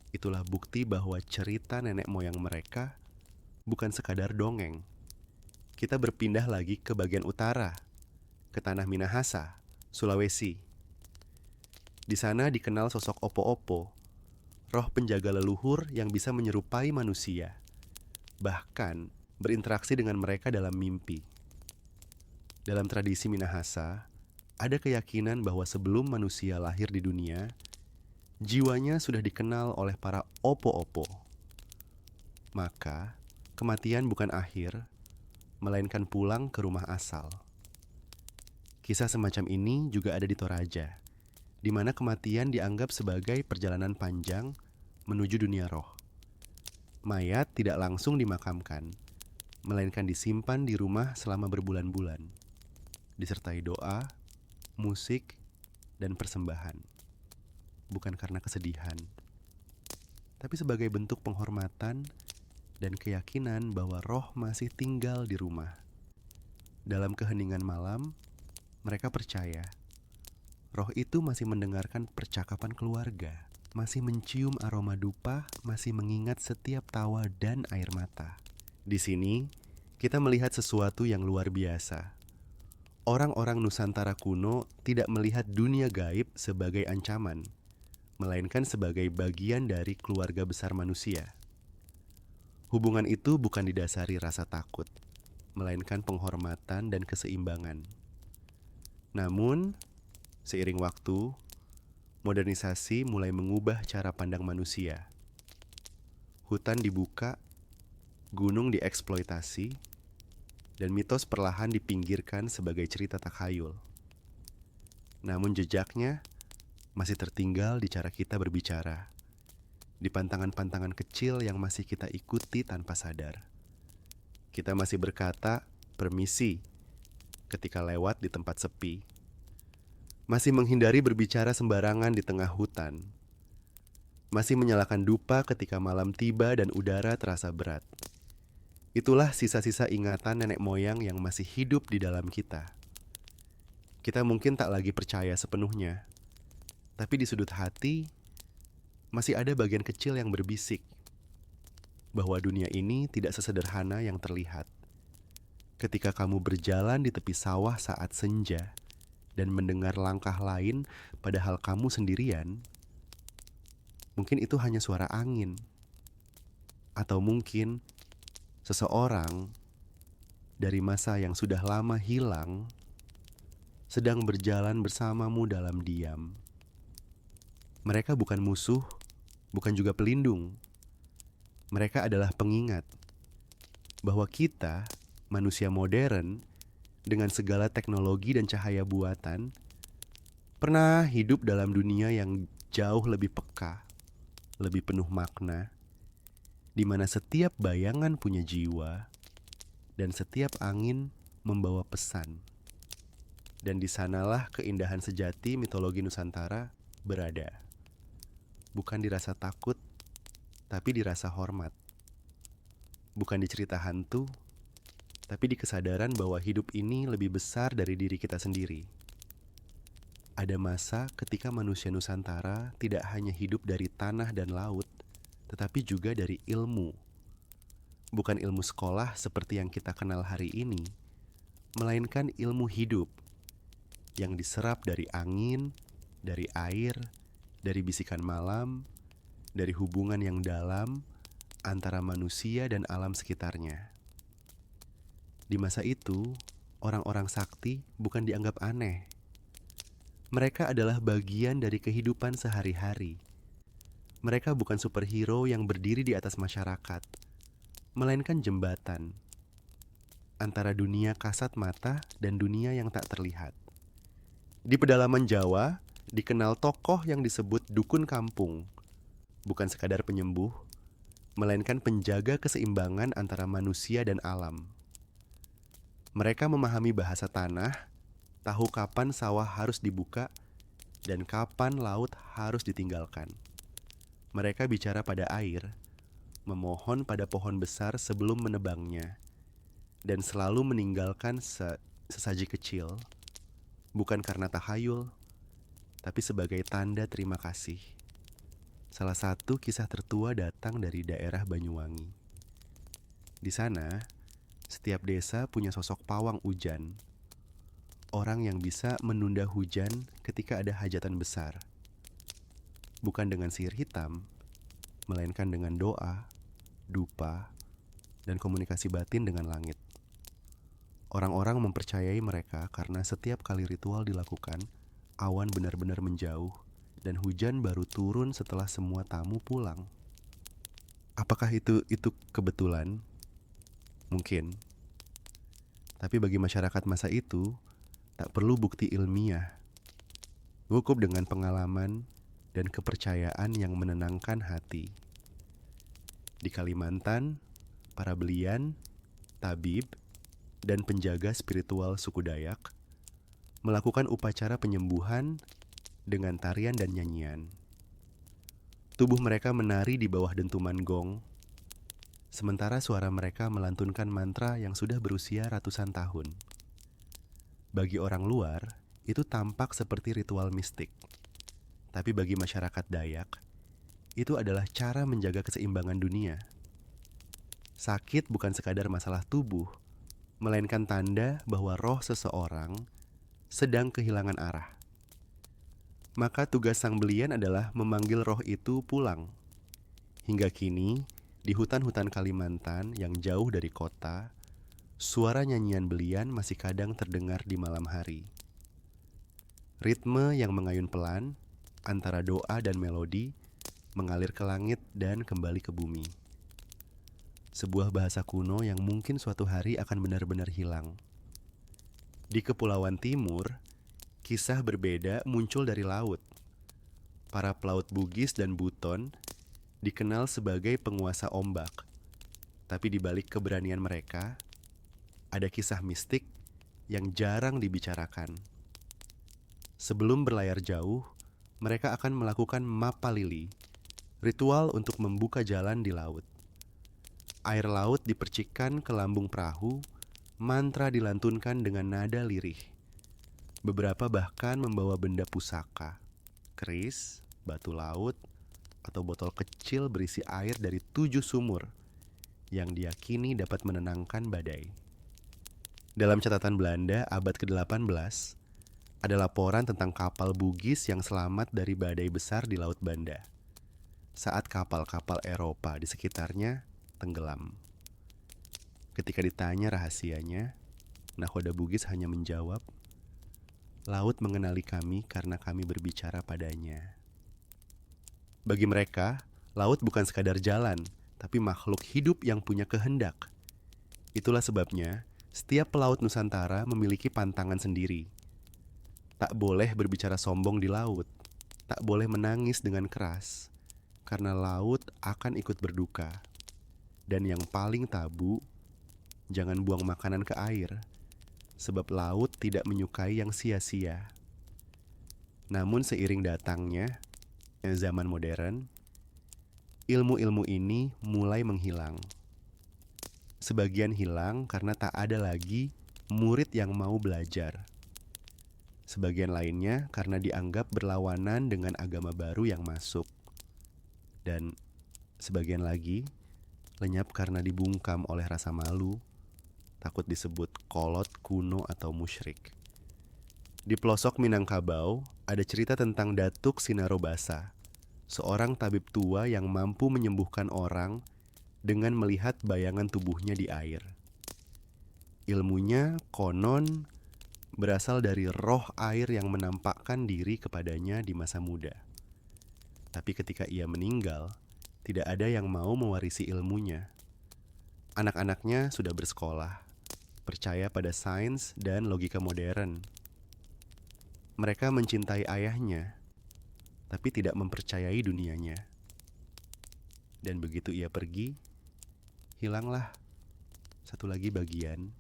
itulah bukti bahwa cerita nenek moyang mereka bukan sekadar dongeng. Kita berpindah lagi ke bagian utara, ke tanah Minahasa, Sulawesi. Di sana dikenal sosok Opo-Opo, roh penjaga leluhur yang bisa menyerupai manusia, bahkan berinteraksi dengan mereka dalam mimpi. Dalam tradisi Minahasa, ada keyakinan bahwa sebelum manusia lahir di dunia, jiwanya sudah dikenal oleh para Opo-Opo. Maka, kematian bukan akhir, melainkan pulang ke rumah asal. Kisah semacam ini juga ada di Toraja, di mana kematian dianggap sebagai perjalanan panjang menuju dunia roh. Mayat tidak langsung dimakamkan, melainkan disimpan di rumah selama berbulan-bulan, disertai doa, musik, dan persembahan. Bukan karena kesedihan, tapi sebagai bentuk penghormatan dan keyakinan bahwa roh masih tinggal di rumah. Dalam keheningan malam, mereka percaya roh itu masih mendengarkan percakapan keluarga, masih mencium aroma dupa, masih mengingat setiap tawa dan air mata. Di sini, kita melihat sesuatu yang luar biasa. Orang-orang Nusantara kuno tidak melihat dunia gaib sebagai ancaman, melainkan sebagai bagian dari keluarga besar manusia. Hubungan itu bukan didasari rasa takut, melainkan penghormatan dan keseimbangan. Namun, seiring waktu, modernisasi mulai mengubah cara pandang manusia. Hutan dibuka, gunung dieksploitasi, dan mitos perlahan dipinggirkan sebagai cerita takhayul. Namun jejaknya masih tertinggal di cara kita berbicara, di pantangan-pantangan kecil yang masih kita ikuti tanpa sadar. Kita masih berkata, "Permisi," ketika lewat di tempat sepi. Masih menghindari berbicara sembarangan di tengah hutan. Masih menyalakan dupa ketika malam tiba dan udara terasa berat. Itulah sisa-sisa ingatan nenek moyang yang masih hidup di dalam kita. Kita mungkin tak lagi percaya sepenuhnya, tapi di sudut hati masih ada bagian kecil yang berbisik bahwa dunia ini tidak sesederhana yang terlihat. Ketika kamu berjalan di tepi sawah saat senja dan mendengar langkah lain padahal kamu sendirian, mungkin itu hanya suara angin. Atau mungkin seseorang dari masa yang sudah lama hilang sedang berjalan bersamamu dalam diam. Mereka bukan musuh, bukan juga pelindung. Mereka adalah pengingat bahwa kita, manusia modern, dengan segala teknologi dan cahaya buatan, pernah hidup dalam dunia yang jauh lebih peka, lebih penuh makna, di mana setiap bayangan punya jiwa, dan setiap angin membawa pesan. Dan di sanalah keindahan sejati mitologi Nusantara berada. Bukan dirasa takut, tapi dirasa hormat. Bukan di cerita hantu, tapi di kesadaran bahwa hidup ini lebih besar dari diri kita sendiri. Ada masa ketika manusia Nusantara tidak hanya hidup dari tanah dan laut, tetapi juga dari ilmu. Bukan ilmu sekolah seperti yang kita kenal hari ini, melainkan ilmu hidup yang diserap dari angin, dari air, dari bisikan malam, dari hubungan yang dalam antara manusia dan alam sekitarnya. Di masa itu, orang-orang sakti bukan dianggap aneh. Mereka adalah bagian dari kehidupan sehari-hari. Mereka bukan superhero yang berdiri di atas masyarakat, melainkan jembatan antara dunia kasat mata dan dunia yang tak terlihat. Di pedalaman Jawa, dikenal tokoh yang disebut dukun kampung, bukan sekadar penyembuh, melainkan penjaga keseimbangan antara manusia dan alam. Mereka memahami bahasa tanah, tahu kapan sawah harus dibuka, dan kapan laut harus ditinggalkan. Mereka bicara pada air, memohon pada pohon besar sebelum menebangnya, dan selalu meninggalkan sesaji kecil, bukan karena tahayul, tapi sebagai tanda terima kasih. Salah satu kisah tertua datang dari daerah Banyuwangi. Di sana, setiap desa punya sosok pawang hujan. Orang yang bisa menunda hujan ketika ada hajatan besar. Bukan dengan sihir hitam, melainkan dengan doa, dupa, dan komunikasi batin dengan langit. Orang-orang mempercayai mereka karena setiap kali ritual dilakukan, awan benar-benar menjauh dan hujan baru turun setelah semua tamu pulang. Apakah itu kebetulan? Mungkin. Tapi bagi masyarakat masa itu, Tak perlu bukti ilmiah, cukup dengan pengalaman dan kepercayaan yang menenangkan hati. Di Kalimantan, para belian, tabib, dan penjaga spiritual suku Dayak melakukan upacara penyembuhan dengan tarian dan nyanyian. Tubuh mereka menari di bawah dentuman gong, sementara suara mereka melantunkan mantra yang sudah berusia ratusan tahun. Bagi orang luar, itu tampak seperti ritual mistik. Tapi bagi masyarakat Dayak, itu adalah cara menjaga keseimbangan dunia. Sakit bukan sekadar masalah tubuh, melainkan tanda bahwa roh seseorang sedang kehilangan arah. Maka tugas sang belian adalah memanggil roh itu pulang. Hingga kini, di hutan-hutan Kalimantan yang jauh dari kota, suara nyanyian belian masih kadang terdengar di malam hari. Ritme yang mengayun pelan, antara doa dan melodi, mengalir ke langit dan kembali ke bumi. Sebuah bahasa kuno yang mungkin suatu hari akan benar-benar hilang. Di Kepulauan Timur, kisah berbeda muncul dari laut. Para pelaut Bugis dan Buton dikenal sebagai penguasa ombak. Tapi di balik keberanian mereka, ada kisah mistik yang jarang dibicarakan. Sebelum berlayar jauh, mereka akan melakukan mapalili, ritual untuk membuka jalan di laut. Air laut dipercikkan ke lambung perahu, mantra dilantunkan dengan nada lirih. Beberapa bahkan membawa benda pusaka, keris, batu laut, atau botol kecil berisi air dari 7 sumur yang diyakini dapat menenangkan badai. Dalam catatan Belanda abad ke-18, ada laporan tentang kapal Bugis yang selamat dari badai besar di Laut Banda saat kapal-kapal Eropa di sekitarnya tenggelam. Ketika ditanya rahasianya, nakoda Bugis hanya menjawab, "Laut mengenali kami karena kami berbicara padanya." Bagi mereka, laut bukan sekadar jalan, tapi makhluk hidup yang punya kehendak. Itulah sebabnya, setiap pelaut Nusantara memiliki pantangan sendiri. Tak boleh berbicara sombong di laut, tak boleh menangis dengan keras, karena laut akan ikut berduka. Dan yang paling tabu, jangan buang makanan ke air, sebab laut tidak menyukai yang sia-sia. Namun seiring datangnya zaman modern, ilmu-ilmu ini mulai menghilang. Sebagian hilang karena tak ada lagi murid yang mau belajar. Sebagian lainnya karena dianggap berlawanan dengan agama baru yang masuk. Dan sebagian lagi lenyap karena dibungkam oleh rasa malu, takut disebut kolot, kuno, atau musyrik. Di pelosok Minangkabau ada cerita tentang Datuk Sinarobasa, seorang tabib tua yang mampu menyembuhkan orang dengan melihat bayangan tubuhnya di air. Ilmunya konon berasal dari roh air yang menampakkan diri kepadanya di masa muda. Tapi ketika ia meninggal, tidak ada yang mau mewarisi ilmunya. Anak-anaknya sudah bersekolah, percaya pada sains dan logika modern. Mereka mencintai ayahnya, tapi tidak mempercayai dunianya. Dan begitu ia pergi, hilanglah satu lagi bagian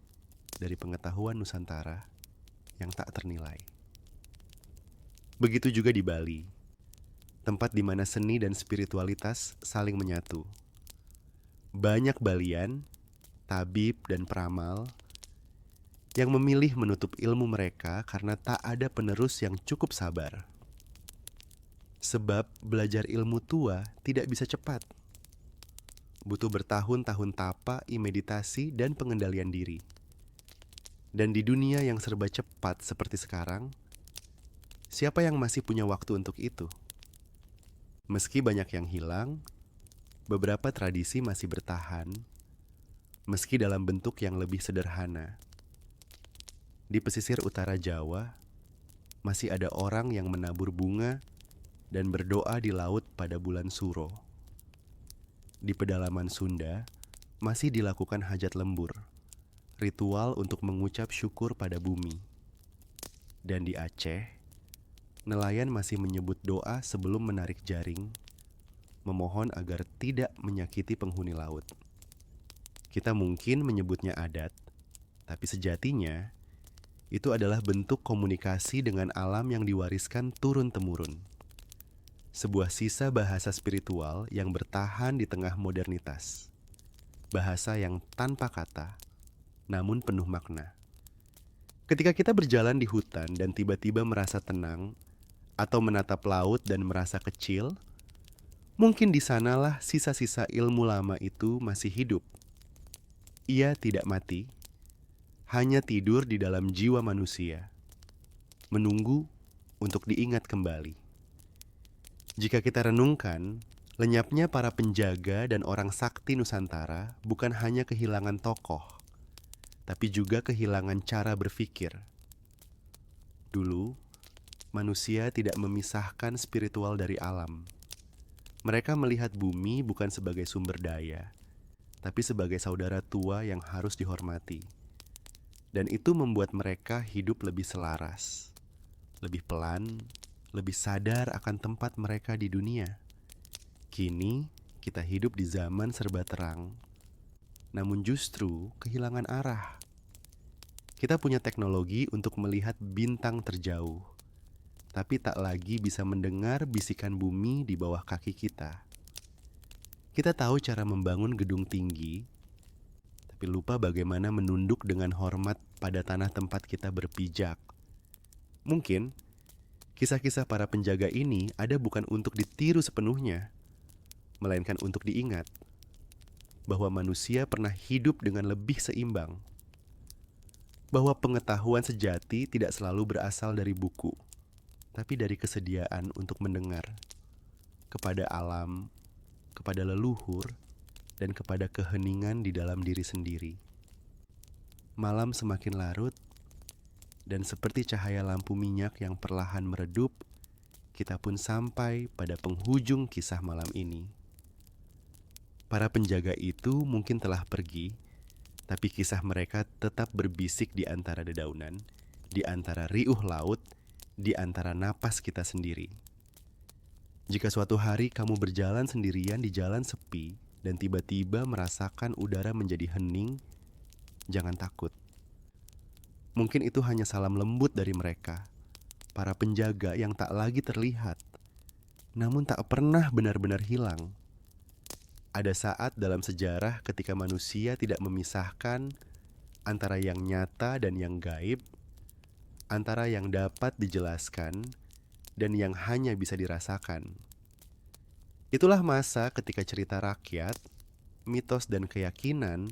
dari pengetahuan Nusantara yang tak ternilai. Begitu juga di Bali, tempat di mana seni dan spiritualitas saling menyatu. Banyak Balian, tabib, dan peramal yang memilih menutup ilmu mereka karena tak ada penerus yang cukup sabar. Sebab belajar ilmu tua tidak bisa cepat. Butuh bertahun-tahun tapa, meditasi, dan pengendalian diri. Dan di dunia yang serba cepat seperti sekarang, siapa yang masih punya waktu untuk itu? Meski banyak yang hilang, beberapa tradisi masih bertahan, meski dalam bentuk yang lebih sederhana. Di pesisir utara Jawa, masih ada orang yang menabur bunga dan berdoa di laut pada bulan Suro. Di pedalaman Sunda, masih dilakukan hajat lembur, ritual untuk mengucap syukur pada bumi. Dan di Aceh, nelayan masih menyebut doa sebelum menarik jaring, memohon agar tidak menyakiti penghuni laut. Kita mungkin menyebutnya adat, tapi sejatinya itu adalah bentuk komunikasi dengan alam yang diwariskan turun-temurun. Sebuah sisa bahasa spiritual yang bertahan di tengah modernitas. Bahasa yang tanpa kata, namun penuh makna. Ketika kita berjalan di hutan dan tiba-tiba merasa tenang, atau menatap laut dan merasa kecil, mungkin di sanalah sisa-sisa ilmu lama itu masih hidup. Ia tidak mati, hanya tidur di dalam jiwa manusia, menunggu untuk diingat kembali. Jika kita renungkan, lenyapnya para penjaga dan orang sakti Nusantara bukan hanya kehilangan tokoh, tapi juga kehilangan cara berpikir. Dulu, manusia tidak memisahkan spiritual dari alam. Mereka melihat bumi bukan sebagai sumber daya, tapi sebagai saudara tua yang harus dihormati. Dan itu membuat mereka hidup lebih selaras, lebih pelan, lebih sadar akan tempat mereka di dunia. Kini, kita hidup di zaman serba terang, namun justru kehilangan arah. Kita punya teknologi untuk melihat bintang terjauh, tapi tak lagi bisa mendengar bisikan bumi di bawah kaki kita. Kita tahu cara membangun gedung tinggi, tapi lupa bagaimana menunduk dengan hormat pada tanah tempat kita berpijak. Mungkin, kisah-kisah para penjaga ini ada bukan untuk ditiru sepenuhnya, melainkan untuk diingat bahwa manusia pernah hidup dengan lebih seimbang. Bahwa pengetahuan sejati tidak selalu berasal dari buku, tapi dari kesediaan untuk mendengar kepada alam, kepada leluhur, dan kepada keheningan di dalam diri sendiri. Malam semakin larut, dan seperti cahaya lampu minyak yang perlahan meredup, kita pun sampai pada penghujung kisah malam ini. Para penjaga itu mungkin telah pergi, tapi kisah mereka tetap berbisik di antara dedaunan, di antara riuh laut, di antara napas kita sendiri. Jika suatu hari kamu berjalan sendirian di jalan sepi dan tiba-tiba merasakan udara menjadi hening, jangan takut. Mungkin itu hanya salam lembut dari mereka, para penjaga yang tak lagi terlihat, namun tak pernah benar-benar hilang. Ada saat dalam sejarah ketika manusia tidak memisahkan antara yang nyata dan yang gaib, antara yang dapat dijelaskan dan yang hanya bisa dirasakan. Itulah masa ketika cerita rakyat, mitos dan keyakinan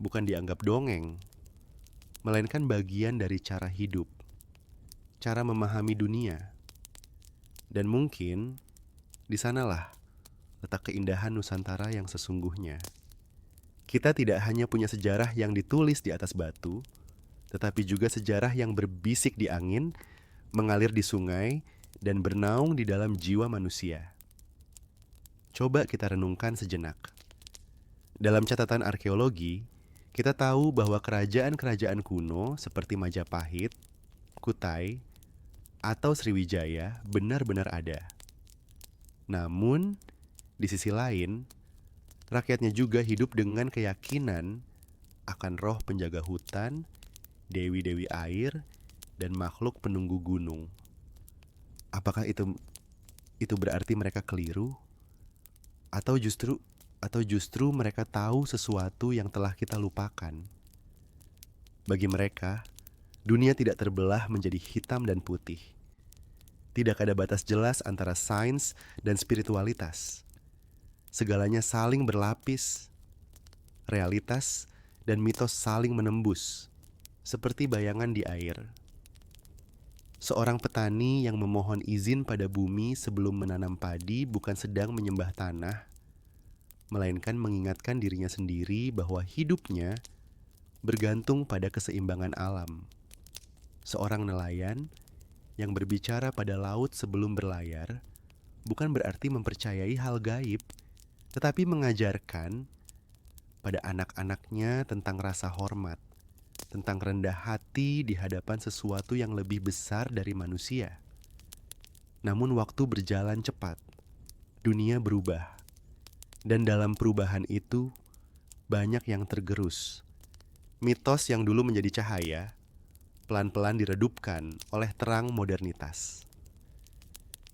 bukan dianggap dongeng, melainkan bagian dari cara hidup, cara memahami dunia. Dan mungkin di sanalah letak keindahan Nusantara yang sesungguhnya. Kita tidak hanya punya sejarah yang ditulis di atas batu, tetapi juga sejarah yang berbisik di angin, mengalir di sungai, dan bernaung di dalam jiwa manusia. Coba kita renungkan sejenak. Dalam catatan arkeologi, kita tahu bahwa kerajaan-kerajaan kuno seperti Majapahit, Kutai, atau Sriwijaya benar-benar ada. Namun, di sisi lain, rakyatnya juga hidup dengan keyakinan akan roh penjaga hutan, dewi-dewi air, dan makhluk penunggu gunung. Apakah itu berarti mereka keliru? Atau justru mereka tahu sesuatu yang telah kita lupakan? Bagi mereka, dunia tidak terbelah menjadi hitam dan putih. Tidak ada batas jelas antara sains dan spiritualitas. Segalanya saling berlapis, realitas dan mitos saling menembus, seperti bayangan di air. Seorang petani yang memohon izin pada bumi sebelum menanam padi bukan sedang menyembah tanah, melainkan mengingatkan dirinya sendiri bahwa hidupnya bergantung pada keseimbangan alam. Seorang nelayan yang berbicara pada laut sebelum berlayar bukan berarti mempercayai hal gaib, tetapi mengajarkan pada anak-anaknya tentang rasa hormat, tentang rendah hati di hadapan sesuatu yang lebih besar dari manusia. Namun waktu berjalan cepat, dunia berubah, dan dalam perubahan itu banyak yang tergerus. Mitos yang dulu menjadi cahaya, pelan-pelan diredupkan oleh terang modernitas.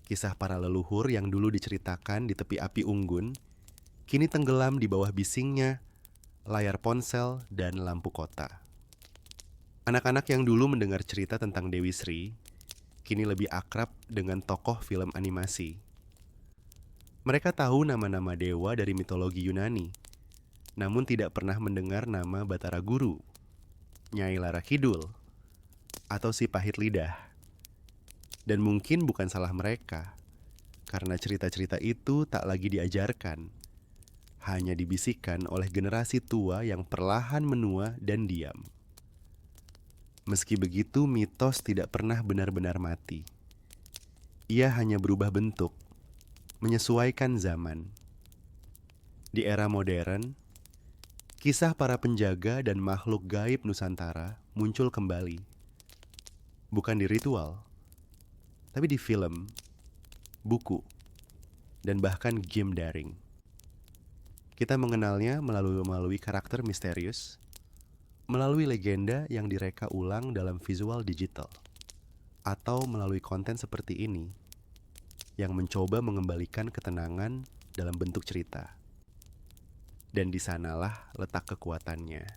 Kisah para leluhur yang dulu diceritakan di tepi api unggun, kini tenggelam di bawah bisingnya layar ponsel dan lampu kota. Anak-anak yang dulu mendengar cerita tentang Dewi Sri, kini lebih akrab dengan tokoh film animasi. Mereka tahu nama-nama dewa dari mitologi Yunani, namun tidak pernah mendengar nama Batara Guru, Nyai Lara Kidul, atau si Pahit Lidah. Dan mungkin bukan salah mereka, karena cerita-cerita itu tak lagi diajarkan, hanya dibisikkan oleh generasi tua yang perlahan menua dan diam. Meski begitu, mitos tidak pernah benar-benar mati. Ia hanya berubah bentuk, menyesuaikan zaman. Di era modern, kisah para penjaga dan makhluk gaib Nusantara muncul kembali. Bukan di ritual, tapi di film, buku, dan bahkan game daring. Kita mengenalnya melalui karakter misterius, melalui legenda yang direka ulang dalam visual digital, atau melalui konten seperti ini yang mencoba mengembalikan ketenangan dalam bentuk cerita. Dan di sanalah letak kekuatannya.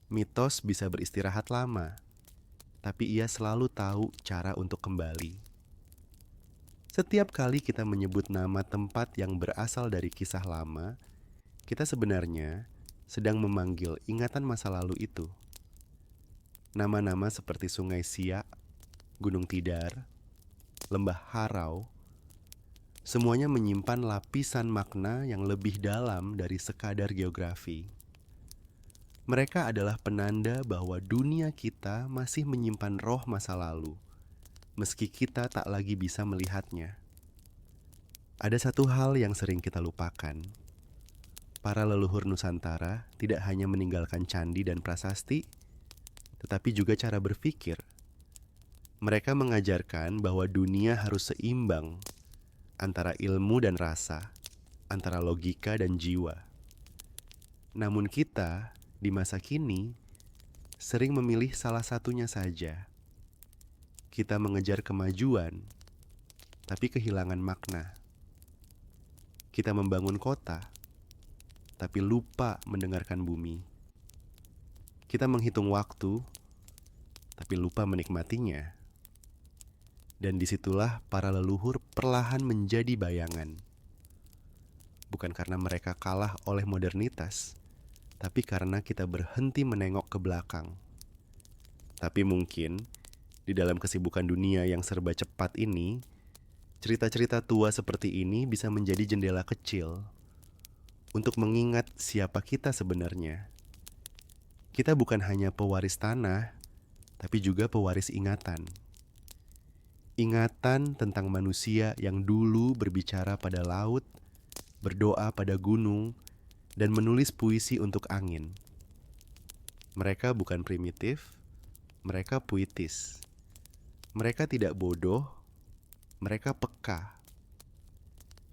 Mitos bisa beristirahat lama, tapi ia selalu tahu cara untuk kembali. Setiap kali kita menyebut nama tempat yang berasal dari kisah lama, kita sebenarnya sedang memanggil ingatan masa lalu itu. Nama-nama seperti Sungai Siak, Gunung Tidar, Lembah Harau, semuanya menyimpan lapisan makna yang lebih dalam dari sekadar geografi. Mereka adalah penanda bahwa dunia kita masih menyimpan roh masa lalu, meski kita tak lagi bisa melihatnya. Ada satu hal yang sering kita lupakan. Para leluhur Nusantara tidak hanya meninggalkan candi dan prasasti, tetapi juga cara berpikir. Mereka mengajarkan bahwa dunia harus seimbang antara ilmu dan rasa, antara logika dan jiwa. Namun kita, di masa kini, sering memilih salah satunya saja. Kita mengejar kemajuan, tapi kehilangan makna. Kita membangun kota, tapi lupa mendengarkan bumi. Kita menghitung waktu, tapi lupa menikmatinya. Dan disitulah para leluhur perlahan menjadi bayangan. Bukan karena mereka kalah oleh modernitas, tapi karena kita berhenti menengok ke belakang. Tapi mungkin, di dalam kesibukan dunia yang serba cepat ini, cerita-cerita tua seperti ini bisa menjadi jendela kecil untuk mengingat siapa kita sebenarnya. Kita bukan hanya pewaris tanah, tapi juga pewaris ingatan. Ingatan tentang manusia yang dulu berbicara pada laut, berdoa pada gunung, dan menulis puisi untuk angin. Mereka bukan primitif, mereka puitis. Mereka tidak bodoh, mereka peka.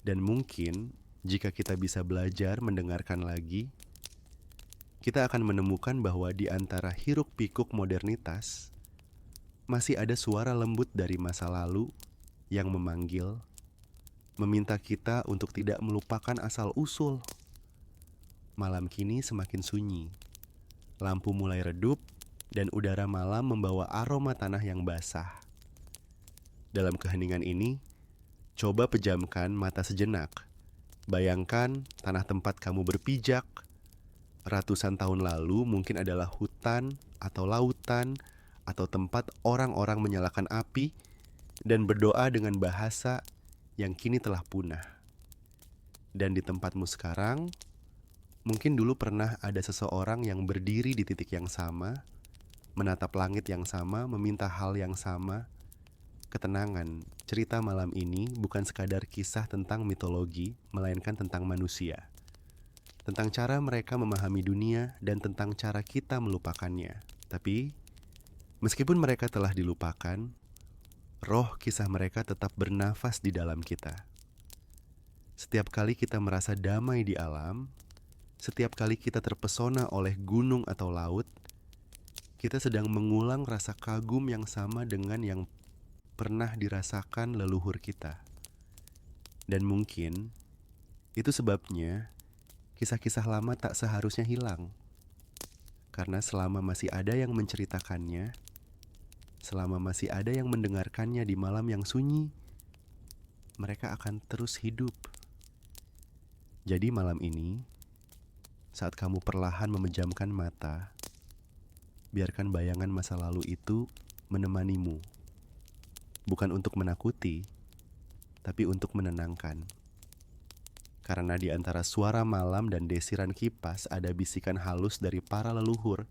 Dan mungkin jika kita bisa belajar mendengarkan lagi, kita akan menemukan bahwa di antara hiruk-pikuk modernitas, masih ada suara lembut dari masa lalu yang memanggil, meminta kita untuk tidak melupakan asal-usul. Malam kini semakin sunyi, lampu mulai redup, dan udara malam membawa aroma tanah yang basah. Dalam keheningan ini, coba pejamkan mata sejenak. Bayangkan tanah tempat kamu berpijak ratusan tahun lalu mungkin adalah hutan atau lautan atau tempat orang-orang menyalakan api dan berdoa dengan bahasa yang kini telah punah. Dan di tempatmu sekarang, mungkin dulu pernah ada seseorang yang berdiri di titik yang sama, menatap langit yang sama, meminta hal yang sama. Ketenangan, cerita malam ini bukan sekadar kisah tentang mitologi, melainkan tentang manusia. Tentang cara mereka memahami dunia dan tentang cara kita melupakannya. Tapi, meskipun mereka telah dilupakan, roh kisah mereka tetap bernafas di dalam kita. Setiap kali kita merasa damai di alam, setiap kali kita terpesona oleh gunung atau laut, kita sedang mengulang rasa kagum yang sama dengan yang pernah dirasakan leluhur kita. Dan mungkin itu sebabnya kisah-kisah lama tak seharusnya hilang. Karena selama masih ada yang menceritakannya, selama masih ada yang mendengarkannya di malam yang sunyi, mereka akan terus hidup. Jadi malam ini, saat kamu perlahan memejamkan mata, biarkan bayangan masa lalu itu menemanimu. Bukan untuk menakuti, tapi untuk menenangkan. Karena di antara suara malam dan desiran kipas ada bisikan halus dari para leluhur.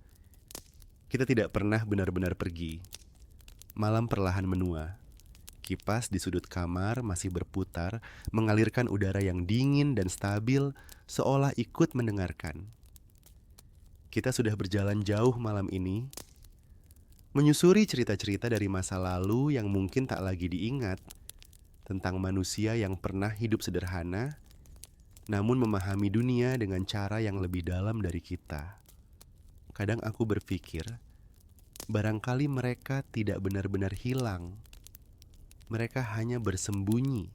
Kita tidak pernah benar-benar pergi. Malam perlahan menua. Kipas di sudut kamar masih berputar, mengalirkan udara yang dingin dan stabil, seolah ikut mendengarkan. Kita sudah berjalan jauh malam ini, menyusuri cerita-cerita dari masa lalu yang mungkin tak lagi diingat, tentang manusia yang pernah hidup sederhana, namun memahami dunia dengan cara yang lebih dalam dari kita. Kadang aku berpikir, barangkali mereka tidak benar-benar hilang. Mereka hanya bersembunyi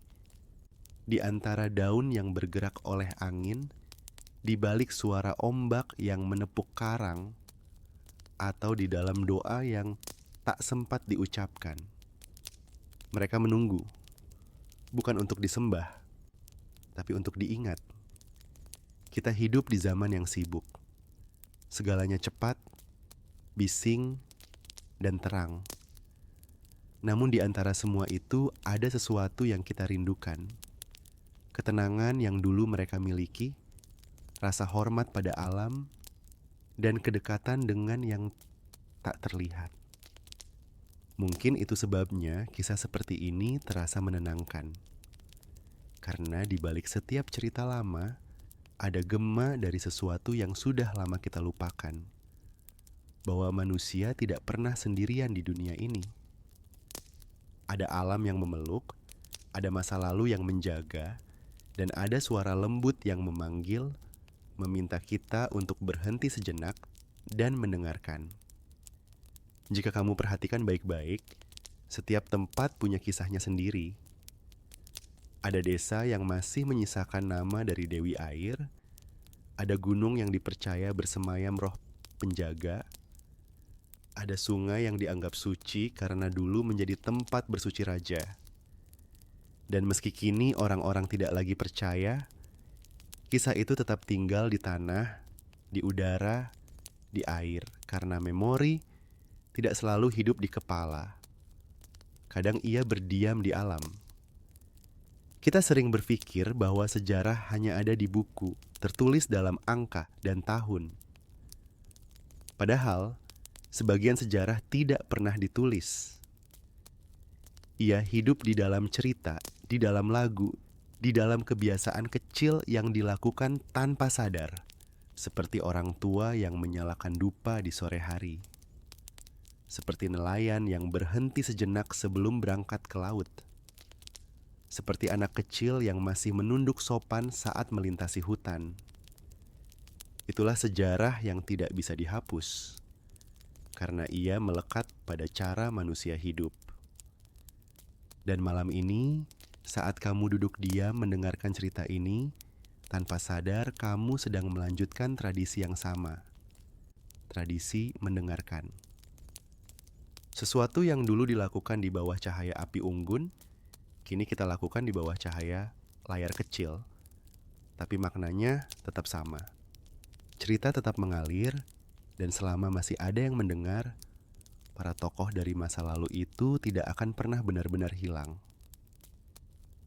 di antara daun yang bergerak oleh angin, di balik suara ombak yang menepuk karang, atau di dalam doa yang tak sempat diucapkan. Mereka menunggu, bukan untuk disembah, tapi untuk diingat. Kita hidup di zaman yang sibuk. Segalanya cepat, bising, dan terang. Namun di antara semua itu ada sesuatu yang kita rindukan. Ketenangan yang dulu mereka miliki, rasa hormat pada alam, dan kedekatan dengan yang tak terlihat. Mungkin itu sebabnya kisah seperti ini terasa menenangkan. Karena di balik setiap cerita lama, ada gema dari sesuatu yang sudah lama kita lupakan. Bahwa manusia tidak pernah sendirian di dunia ini. Ada alam yang memeluk, ada masa lalu yang menjaga, dan ada suara lembut yang memanggil, meminta kita untuk berhenti sejenak dan mendengarkan. Jika kamu perhatikan baik-baik, setiap tempat punya kisahnya sendiri. Ada desa yang masih menyisakan nama dari Dewi Air, ada gunung yang dipercaya bersemayam roh penjaga, ada sungai yang dianggap suci karena dulu menjadi tempat bersuci raja. Dan meski kini orang-orang tidak lagi percaya, kisah itu tetap tinggal di tanah, di udara, di air, karena memori tidak selalu hidup di kepala. Kadang ia berdiam di alam. Kita sering berpikir bahwa sejarah hanya ada di buku, tertulis dalam angka dan tahun. Padahal, sebagian sejarah tidak pernah ditulis. Ia hidup di dalam cerita, di dalam lagu, di dalam kebiasaan kecil yang dilakukan tanpa sadar, seperti orang tua yang menyalakan dupa di sore hari, seperti nelayan yang berhenti sejenak sebelum berangkat ke laut, seperti anak kecil yang masih menunduk sopan saat melintasi hutan. Itulah sejarah yang tidak bisa dihapus, karena ia melekat pada cara manusia hidup. Dan malam ini, saat kamu duduk diam mendengarkan cerita ini, tanpa sadar kamu sedang melanjutkan tradisi yang sama. Tradisi mendengarkan. Sesuatu yang dulu dilakukan di bawah cahaya api unggun, kini kita lakukan di bawah cahaya layar kecil. Tapi maknanya tetap sama. Cerita tetap mengalir, dan selama masih ada yang mendengar, para tokoh dari masa lalu itu tidak akan pernah benar-benar hilang.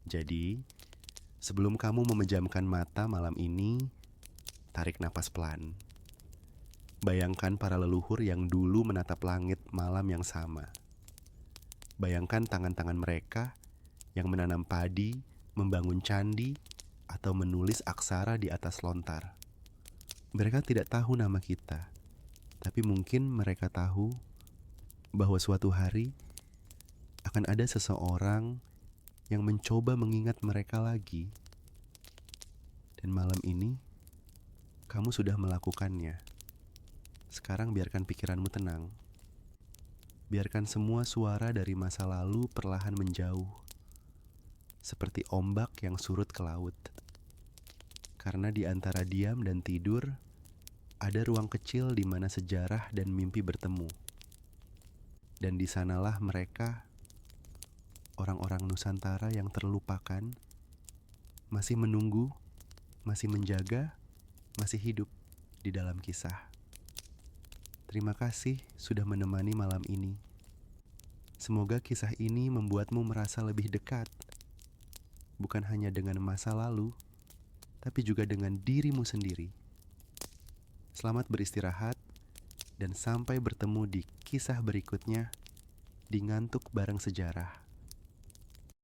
Jadi, sebelum kamu memejamkan mata malam ini, tarik napas pelan. Bayangkan para leluhur yang dulu menatap langit malam yang sama. Bayangkan tangan-tangan mereka yang menanam padi, membangun candi, atau menulis aksara di atas lontar. Mereka tidak tahu nama kita, Tapi mungkin mereka tahu bahwa suatu hari akan ada seseorang yang mencoba mengingat mereka lagi. Dan malam ini, kamu sudah melakukannya. Sekarang biarkan pikiranmu tenang. Biarkan semua suara dari masa lalu perlahan menjauh, seperti ombak yang surut ke laut. Karena di antara diam dan tidur, ada ruang kecil di mana sejarah dan mimpi bertemu. Dan di sanalah mereka, orang-orang Nusantara yang terlupakan, masih menunggu, masih menjaga, masih hidup di dalam kisah. Terima kasih sudah menemani malam ini. Semoga kisah ini membuatmu merasa lebih dekat, bukan hanya dengan masa lalu, tapi juga dengan dirimu sendiri. Selamat beristirahat, dan sampai bertemu di kisah berikutnya di Ngantuk Bareng Sejarah.